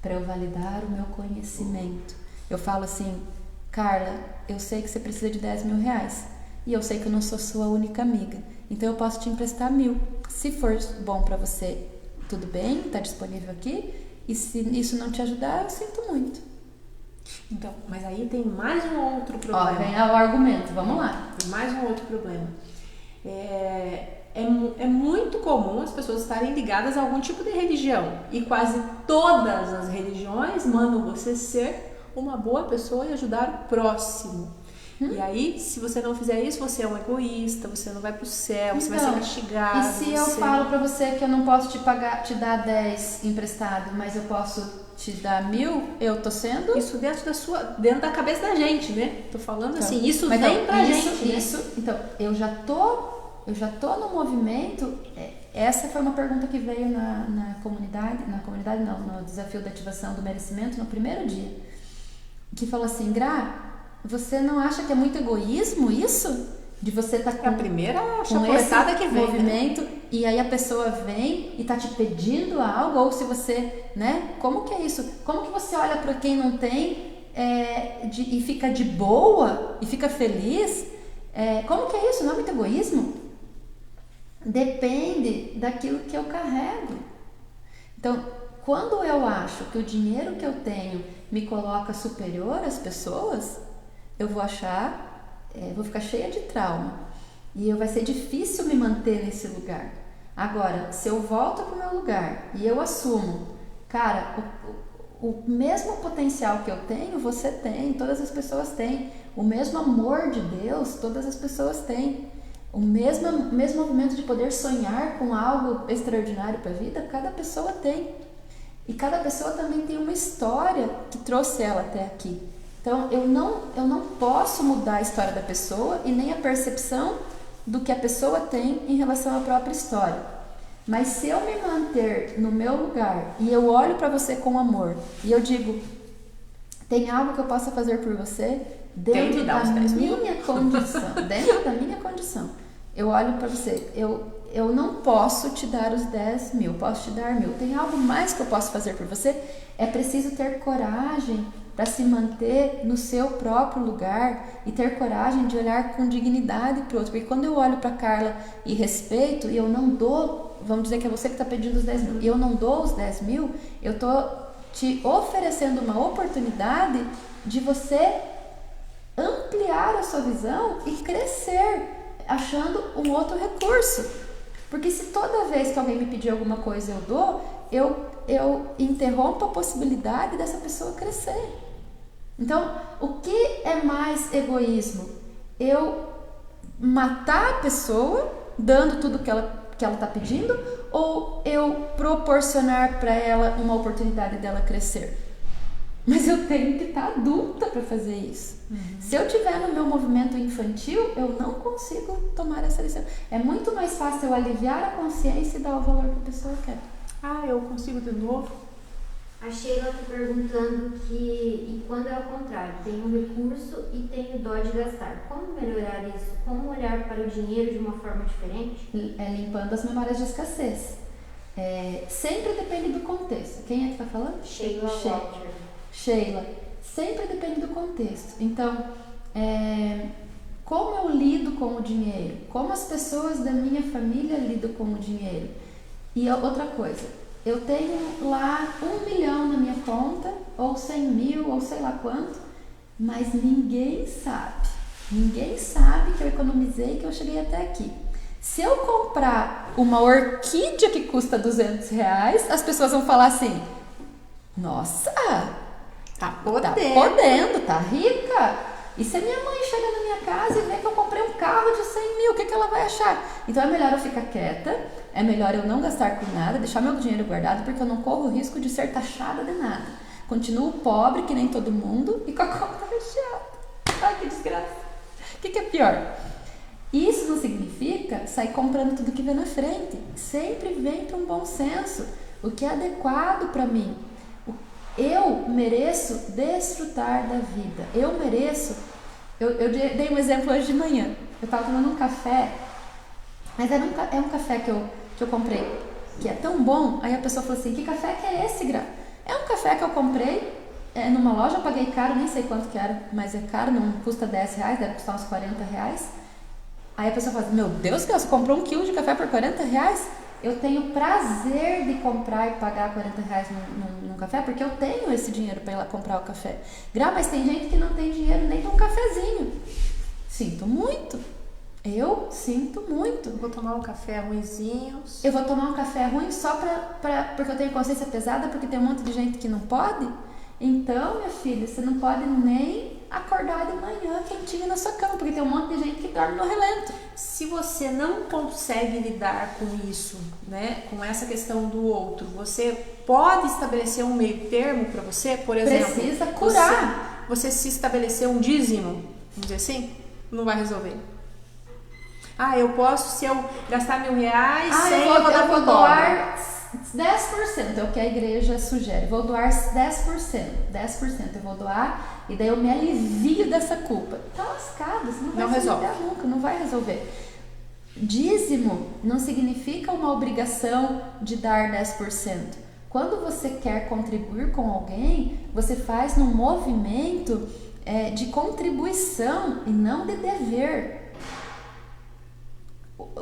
Para eu validar o meu conhecimento. Eu falo assim, Carla, eu sei que você precisa de 10 mil reais. E eu sei que eu não sou sua única amiga. Então eu posso te emprestar 1.000. Se for bom para você, tudo bem, está disponível aqui. E se isso não te ajudar, eu sinto muito. Então, mas aí tem mais um outro problema. Ó, vem o argumento, vamos lá. Tem mais um outro problema. É muito comum as pessoas estarem ligadas a algum tipo de religião. E quase todas as religiões mandam você ser uma boa pessoa e ajudar o próximo. E aí, se você não fizer isso, você é um egoísta, você não vai pro céu, você vai ser castigado. E se eu falo pra você que eu não posso te dar 10 emprestado, mas eu posso te dar 1.000, eu tô sendo... Isso dentro da cabeça da gente, né? Tô falando assim, isso vem pra gente. Então, eu já tô no movimento. Essa foi uma pergunta que veio na comunidade não, no desafio da ativação do merecimento, no primeiro dia. Que falou assim, Gra, você não acha que é muito egoísmo isso? De você estar com a primeira chapuletada que vem, movimento, né? E aí a pessoa vem e tá te pedindo algo, ou se você, né? Como que é isso? Como que você olha para quem não tem e fica de boa e fica feliz? Como que é isso? Não é muito egoísmo? Depende daquilo que eu carrego. Então, quando eu acho que o dinheiro que eu tenho me coloca superior às pessoas, eu vou vou ficar cheia de trauma e vai ser difícil me manter nesse lugar. Agora, se eu volto para o meu lugar e eu assumo, cara, o mesmo potencial que eu tenho, você tem, todas as pessoas têm. O mesmo amor de Deus, todas as pessoas têm. O mesmo movimento de poder sonhar com algo extraordinário para a vida, cada pessoa tem. E cada pessoa também tem uma história que trouxe ela até aqui. Então, eu não posso mudar a história da pessoa e nem a percepção do que a pessoa tem em relação à própria história. Mas se eu me manter no meu lugar e eu olho para você com amor e eu digo, tem algo que eu possa fazer por você dentro da minha condição, dentro da minha condição. Eu olho para você, eu não posso te dar os 10 mil, posso te dar 1.000. Tem algo mais que eu posso fazer por você? É preciso ter coragem para se manter no seu próprio lugar e ter coragem de olhar com dignidade para o outro. Porque quando eu olho para Carla e respeito, e eu não dou, vamos dizer que é você que está pedindo os 10 mil, e eu não dou os 10 mil, eu estou te oferecendo uma oportunidade de você ampliar a sua visão e crescer, achando um outro recurso. Porque se toda vez que alguém me pedir alguma coisa eu dou, eu interrompo a possibilidade dessa pessoa crescer. Então, o que é mais egoísmo? Eu matar a pessoa, dando tudo que ela está pedindo, ou eu proporcionar para ela uma oportunidade dela crescer? mas eu tenho que estar adulta para fazer isso. Se eu tiver no meu movimento infantil, eu não consigo tomar essa decisão. É muito mais fácil eu aliviar a consciência e dar o valor que a pessoa quer. Ah, eu consigo de novo? A Sheila está perguntando que, e quando é ao contrário, tenho recurso e tenho dó de gastar. Como melhorar isso? Como olhar para o dinheiro de uma forma diferente? Limpando as memórias de escassez. Sempre depende do contexto. Quem é que está falando? Sheila. Sheila. Sempre depende do contexto. Então, como eu lido com o dinheiro? Como as pessoas da minha família lidam com o dinheiro? E outra coisa, eu tenho lá 1 milhão na minha conta, ou 100 mil, ou sei lá quanto, mas ninguém sabe. Ninguém sabe que eu economizei, que eu cheguei até aqui. Se eu comprar uma orquídea que custa R$200, as pessoas vão falar assim, nossa, Tá podendo. Tá rica. E se a minha mãe chega na minha casa e vê que eu comprei um carro de 100 mil, o que ela vai achar? Então é melhor eu ficar quieta, é melhor eu não gastar com nada, deixar meu dinheiro guardado, porque eu não corro o risco de ser taxada de nada. Continuo pobre, que nem todo mundo, e com a conta recheada. Ai, que desgraça. O que é pior? Isso não significa sair comprando tudo que vê na frente. Sempre vem para um bom senso, o que é adequado para mim. Eu mereço desfrutar da vida. Eu mereço. Eu dei um exemplo hoje de manhã. Eu estava tomando um café, mas é um café que eu comprei, que é tão bom. Aí a pessoa falou assim, que café que é esse, Gra? É um café que eu comprei numa loja, paguei caro, nem sei quanto que era, mas é caro, não custa R$10, deve custar uns R$40. Aí a pessoa fala, meu Deus, você comprou 1 quilo de café por R$40? Eu tenho prazer de comprar e pagar R$40 num café, porque eu tenho esse dinheiro para ir lá comprar o café. Mas tem gente que não tem dinheiro nem para um cafezinho. Sinto muito. Eu sinto muito. Eu vou tomar um café ruinzinho. Eu vou tomar um café ruim só porque eu tenho consciência pesada, porque tem um monte de gente que não pode? Então, minha filha, você não pode nem acordar de manhã quentinha na sua cama, porque tem um monte de gente que dorme no relento. Se você não consegue lidar com isso, né, com essa questão do outro, você pode estabelecer um meio termo para você, por exemplo. Precisa curar. Você se estabelecer um dízimo, vamos dizer assim, não vai resolver. Ah, eu posso, se eu gastar R$1.000, eu vou doar 10%, é o que a igreja sugere. Vou doar 10%. 10% eu vou doar e daí eu me alivio dessa culpa. Tá lascado, você não vai se lidar nunca, não vai resolver. Dízimo não significa uma obrigação de dar 10%. Quando você quer contribuir com alguém, você faz num movimento de contribuição e não de dever.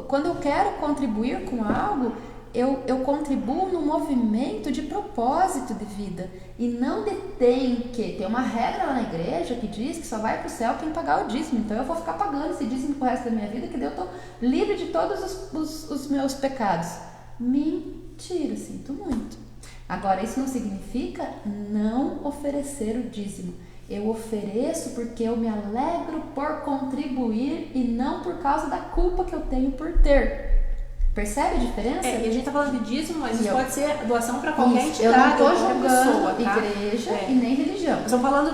Quando eu quero contribuir com algo, eu contribuo no movimento de propósito de vida e não de tem uma regra lá na igreja que diz que só vai pro céu quem pagar o dízimo, então eu vou ficar pagando esse dízimo pro resto da minha vida que daí eu tô livre de todos os meus pecados. Mentira, sinto muito. Agora, isso não significa não oferecer o dízimo. Eu ofereço porque eu me alegro por contribuir e não por causa da culpa que eu tenho por ter. Percebe a diferença? E a gente tá falando de dízimo, mas isso pode ser doação para qualquer entidade. Eu não tô julgando pessoa, tá? Igreja e nem religião. Nós estamos falando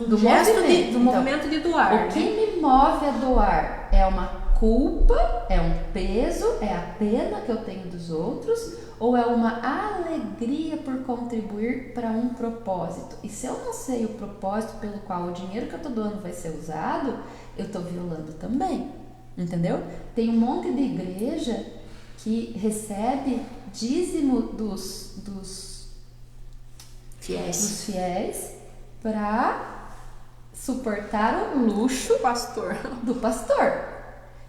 do gesto movimento. Do movimento de doar. O que me move a doar é uma culpa, é um peso, é a pena que eu tenho dos outros, ou é uma alegria por contribuir para um propósito? E se eu não sei o propósito pelo qual o dinheiro que eu tô doando vai ser usado, eu tô violando também. Entendeu? Tem um monte de igreja que recebe dízimo dos fiéis para suportar o luxo do pastor.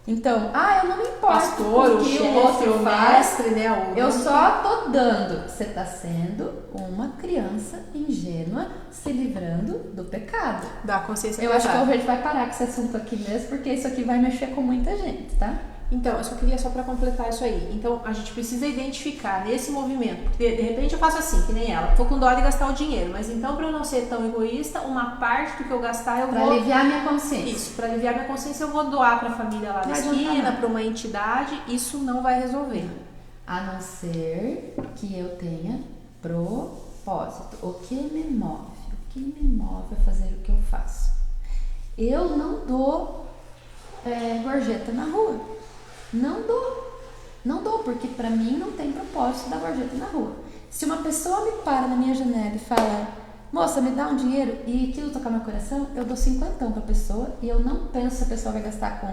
Então, eu não me importo pastor, o que o outro faz, mestre, né? eu só tô dando. Você tá sendo uma criança ingênua se livrando do pecado. Da consciência. Eu acho que a gente vai parar com esse assunto aqui mesmo, porque isso aqui vai mexer com muita gente, tá? Então, eu só queria para completar isso aí. Então, a gente precisa identificar nesse movimento, porque de repente eu faço assim, que nem ela, tô com dó de gastar o dinheiro, mas então para eu não ser tão egoísta, uma parte do que eu gastar eu vou... Para aliviar minha consciência. Isso, para aliviar minha consciência eu vou doar para a família lá da esquina, para uma entidade, isso não vai resolver. A não ser que eu tenha propósito. O que me move? O que me move a fazer o que eu faço? Eu não dou gorjeta na rua. Não dou, porque pra mim não tem propósito dar gorjeta na rua. Se uma pessoa me para na minha janela e fala, moça, me dá um dinheiro, e aquilo tocar meu coração, eu dou 50 pra pessoa e eu não penso se a pessoa vai gastar com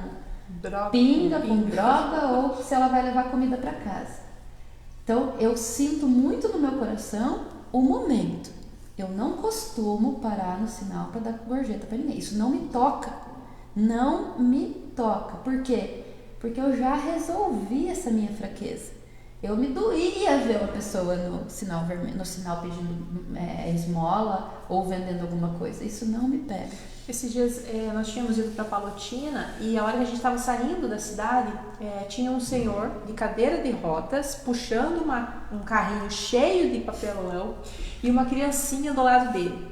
pinga, com droga ou se ela vai levar comida pra casa. Então eu sinto muito no meu coração o momento. Eu não costumo parar no sinal para dar gorjeta para ninguém. Isso não me toca. Não me toca. Por quê? Porque eu já resolvi essa minha fraqueza. Eu me doía ver uma pessoa no sinal vermelho, no sinal pedindo esmola ou vendendo alguma coisa. Isso não me pega. Esses dias nós tínhamos ido para Palotina e a hora que a gente estava saindo da cidade, tinha um senhor de cadeira de rodas puxando um carrinho cheio de papelão e uma criancinha do lado dele.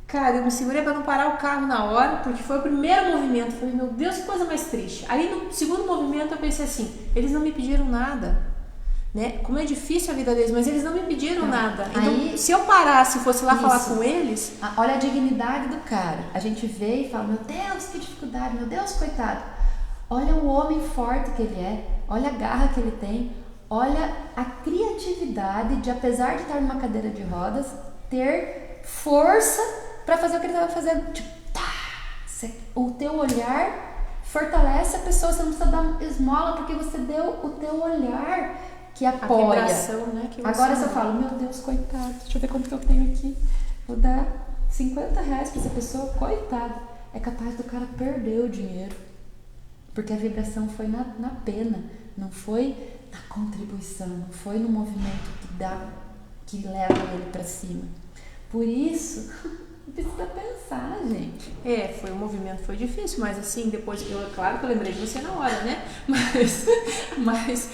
Cara, eu me segurei para não parar o carro na hora, porque foi o primeiro movimento. Eu falei, meu Deus, que coisa mais triste. Aí no segundo movimento eu pensei assim, eles não me pediram nada. Né? Como é difícil a vida deles, mas eles não me pediram nada. Então, aí, se eu parasse e fosse lá falar com eles... Olha a dignidade do cara. A gente vê e fala, meu Deus, que dificuldade, meu Deus, coitado. Olha o homem forte que ele é, olha a garra que ele tem, olha a criatividade de, apesar de estar numa cadeira de rodas, ter força para fazer o que ele estava fazendo. Tipo, o teu olhar fortalece a pessoa, você não precisa dar esmola porque você deu o teu olhar que apoia. A vibração, né, que agora se eu falo, meu Deus, coitado, deixa eu ver quanto que eu tenho aqui. Vou dar 50 reais pra essa pessoa, coitado. É capaz do cara perder o dinheiro. Porque a vibração foi na pena, não foi na contribuição, não foi no movimento que leva ele pra cima. Por isso, precisa pensar, gente. Foi um movimento, foi difícil, mas assim, depois, claro que eu lembrei de você na hora, né? Mas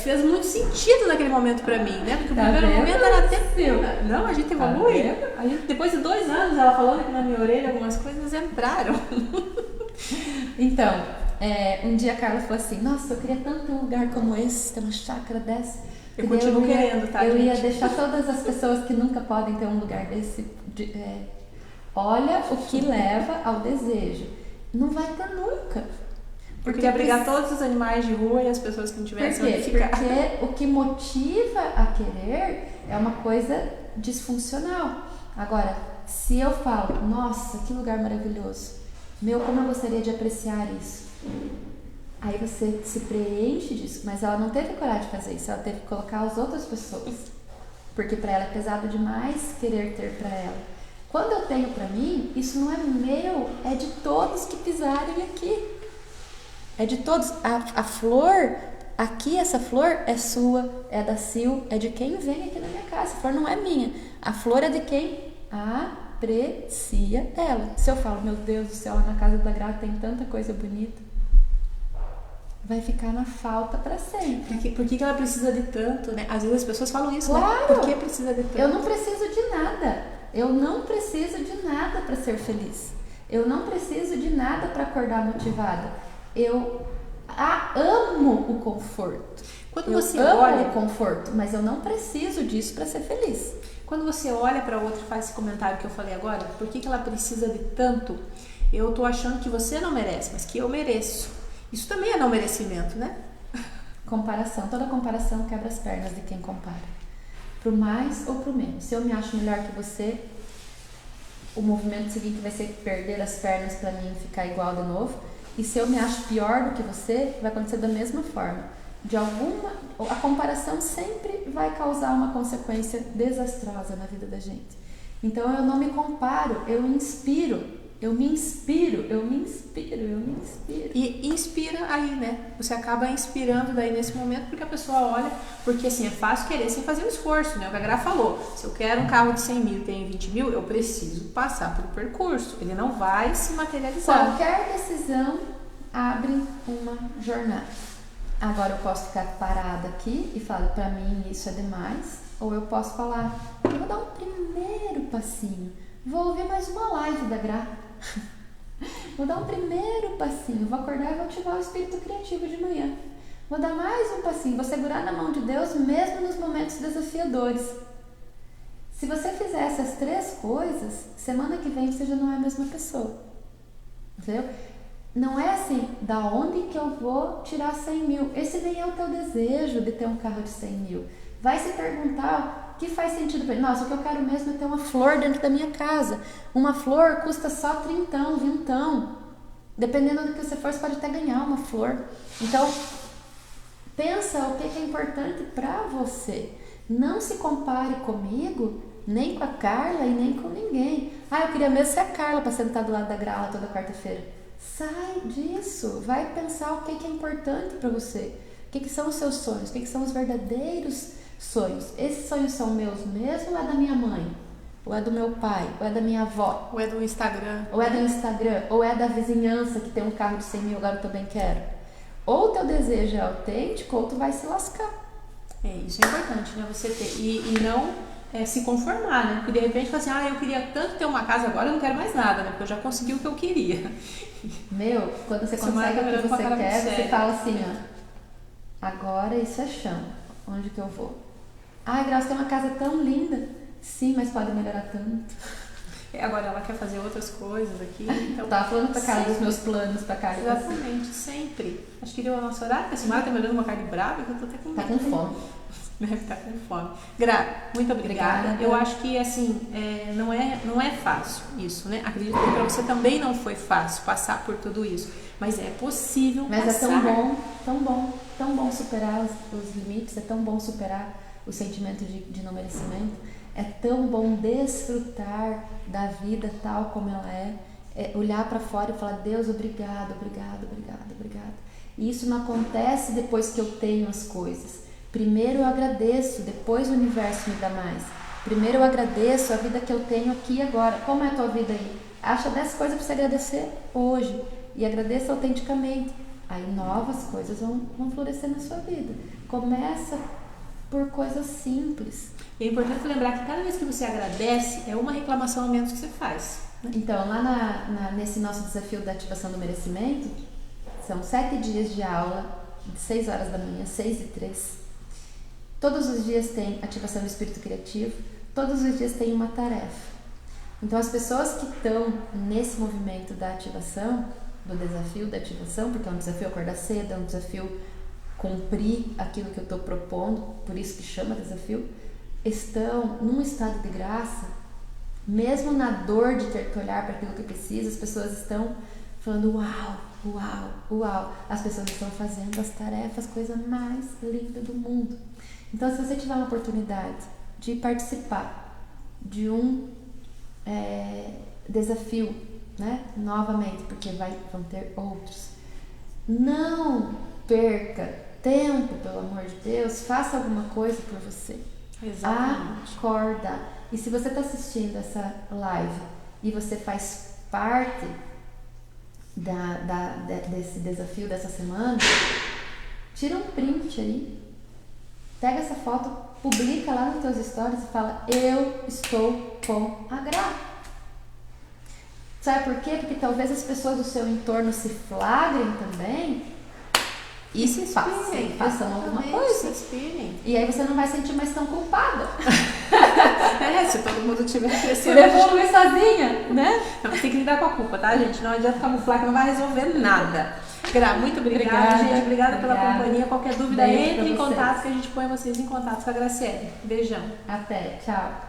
fez muito sentido naquele momento pra mim, né? Porque o primeiro momento era até pena. Não, a gente evolui. Depois de 2 anos, ela falando aqui na minha orelha, algumas coisas entraram. Então, um dia a Carla falou assim, nossa, eu queria tanto ter um lugar como esse, ter uma chácara dessa. Eu continuo querendo, tá, Eu gente? ia deixar todas as pessoas que nunca podem ter um lugar desse... Olha o que leva ao desejo. Não vai ter nunca. Porque ia abrigar todos os animais de rua e as pessoas que não tivessem onde ficar. Porque o que motiva a querer é uma coisa disfuncional. Agora, se eu falo, nossa, que lugar maravilhoso. Meu, como eu gostaria de apreciar isso. Aí você se preenche disso. Mas ela não teve coragem de fazer isso. Ela teve que colocar as outras pessoas. Porque para ela é pesado demais querer ter para ela. Quando eu tenho pra mim, isso não é meu, é de todos que pisarem aqui. É de todos. A flor, aqui essa flor é sua, é da Sil, é de quem vem aqui na minha casa. A flor não é minha. A flor é de quem aprecia ela. Se eu falo, meu Deus do céu, na casa da Gra tem tanta coisa bonita, vai ficar na falta pra sempre. Por que ela precisa de tanto, né? Às vezes as pessoas falam isso, claro, né? Por que precisa de tanto? Eu não preciso de nada. Eu não preciso de nada para ser feliz. Eu não preciso de nada para acordar motivada. Eu amo o conforto. Amo o conforto, mas eu não preciso disso para ser feliz. Quando você olha para outra e faz esse comentário que eu falei agora, por que ela precisa de tanto? Eu tô achando que você não merece, mas que eu mereço. Isso também é não merecimento, né? Comparação. Toda comparação quebra as pernas de quem compara. Pro mais ou pro menos. Se eu me acho melhor que você, o movimento seguinte vai ser perder as pernas pra mim ficar igual de novo. E se eu me acho pior do que você, vai acontecer da mesma forma. A comparação sempre vai causar uma consequência desastrosa na vida da gente. Então eu não me comparo, eu me inspiro. E inspira aí, né? Você acaba inspirando daí nesse momento, porque a pessoa olha, porque assim, é fácil querer sem fazer um esforço, né? O que a Gra falou, se eu quero um carro de 100 mil e tenho 20 mil, eu preciso passar pelo percurso, ele não vai se materializar. Qualquer decisão abre uma jornada. Agora eu posso ficar parada aqui e falar, pra mim isso é demais, ou eu posso falar, eu vou dar um primeiro passinho, vou ouvir mais uma live da Gra. Vou dar um primeiro passinho, vou acordar e vou ativar o espírito criativo de manhã. Vou dar mais um passinho, vou segurar na mão de Deus mesmo nos momentos desafiadores. Se você fizer essas 3 coisas, semana que vem você já não é a mesma pessoa. Entendeu? Não é assim, da onde que eu vou tirar 100 mil? Esse nem é o teu desejo de ter um carro de 100 mil. Vai se perguntar o que faz sentido para ele. Nossa, o que eu quero mesmo é ter uma flor dentro da minha casa. Uma flor custa só 30, 20. Dependendo do que você for, você pode até ganhar uma flor. Então, pensa o que é importante para você. Não se compare comigo, nem com a Carla e nem com ninguém. Ah, eu queria mesmo ser a Carla para sentar do lado da Grala toda quarta-feira. Sai disso, vai pensar o que é importante para você. O que são os seus sonhos, o que são os verdadeiros sonhos. Esses sonhos são meus mesmo ou é da minha mãe? Ou é do meu pai? Ou é da minha avó? Ou é do Instagram? Ou é do Instagram? Ou é da vizinhança que tem um carro de 100 mil, agora eu também quero? Ou o teu desejo é autêntico, ou tu vai se lascar. Isso é importante, né? Você ter. E não se conformar, né? Porque de repente fala assim, eu queria tanto ter uma casa, agora eu não quero mais nada, né? Porque eu já consegui o que eu queria. Meu, quando você consegue o que você quer, você fala assim, agora isso é chão. Onde que eu vou? Graça, tem uma casa tão linda. Sim, mas pode melhorar tanto. Agora ela quer fazer outras coisas aqui. Então, tava falando pra Carla dos meus planos pra Carla. Exatamente, sempre. Acho que deu a nossa horário, porque a Simara tá me olhando uma carne brava que eu tô até com Tá com fome. Deve estar com fome. Gra, muito obrigada. Eu acho que assim, não é fácil isso, né? Acredito que para você também não foi fácil passar por tudo isso. Mas é possível Mas passar. É tão bom superar os limites, é tão bom superar o sentimento de não merecimento, é tão bom desfrutar da vida tal como ela é olhar para fora e falar, Deus, obrigado. E isso não acontece depois que eu tenho as coisas. Primeiro eu agradeço, depois o universo me dá mais. Primeiro eu agradeço a vida que eu tenho aqui e agora. Como é a tua vida aí? Acha 10 coisas para você agradecer hoje e agradeça autenticamente. Aí novas coisas vão florescer na sua vida. Começa por coisas simples. E é importante lembrar que cada vez que você agradece, é uma reclamação a menos que você faz. Né? Então, lá nesse nosso desafio da ativação do merecimento, são 7 dias de aula, de 6 horas da manhã, 6 e 3. Todos os dias tem ativação do espírito criativo, todos os dias tem uma tarefa. Então, as pessoas que estão nesse movimento da ativação, do desafio da ativação, porque é um desafio acordar cedo, é um desafio cumprir aquilo que eu estou propondo, por isso que chama desafio, estão num estado de graça, mesmo na dor de ter que olhar para aquilo que precisa, as pessoas estão falando uau, as pessoas estão fazendo as tarefas, coisa mais linda do mundo. Então, se você tiver uma oportunidade de participar de um desafio, né, novamente, porque vão ter outros, não perca tempo, pelo amor de Deus, faça alguma coisa por você. Exatamente. Acorda. E se você está assistindo essa live e você faz parte desse desafio dessa semana, tira um print aí, pega essa foto, publica lá nos teus stories e fala, eu estou com a Gra. Sabe por quê? Porque talvez as pessoas do seu entorno se flagrem também e se façam alguma coisa. Se inspirem. E aí você não vai sentir mais tão culpada. Se todo mundo tiver crescendo. Por evoluir sozinha, né? Não, tem que lidar com a culpa, tá, gente? Não adianta camuflar que não vai resolver nada. Gra, muito obrigada, gente. Obrigada pela companhia. Qualquer dúvida, entre em contato que a gente põe vocês em contato com a Graciele. Beijão. Até. Tchau.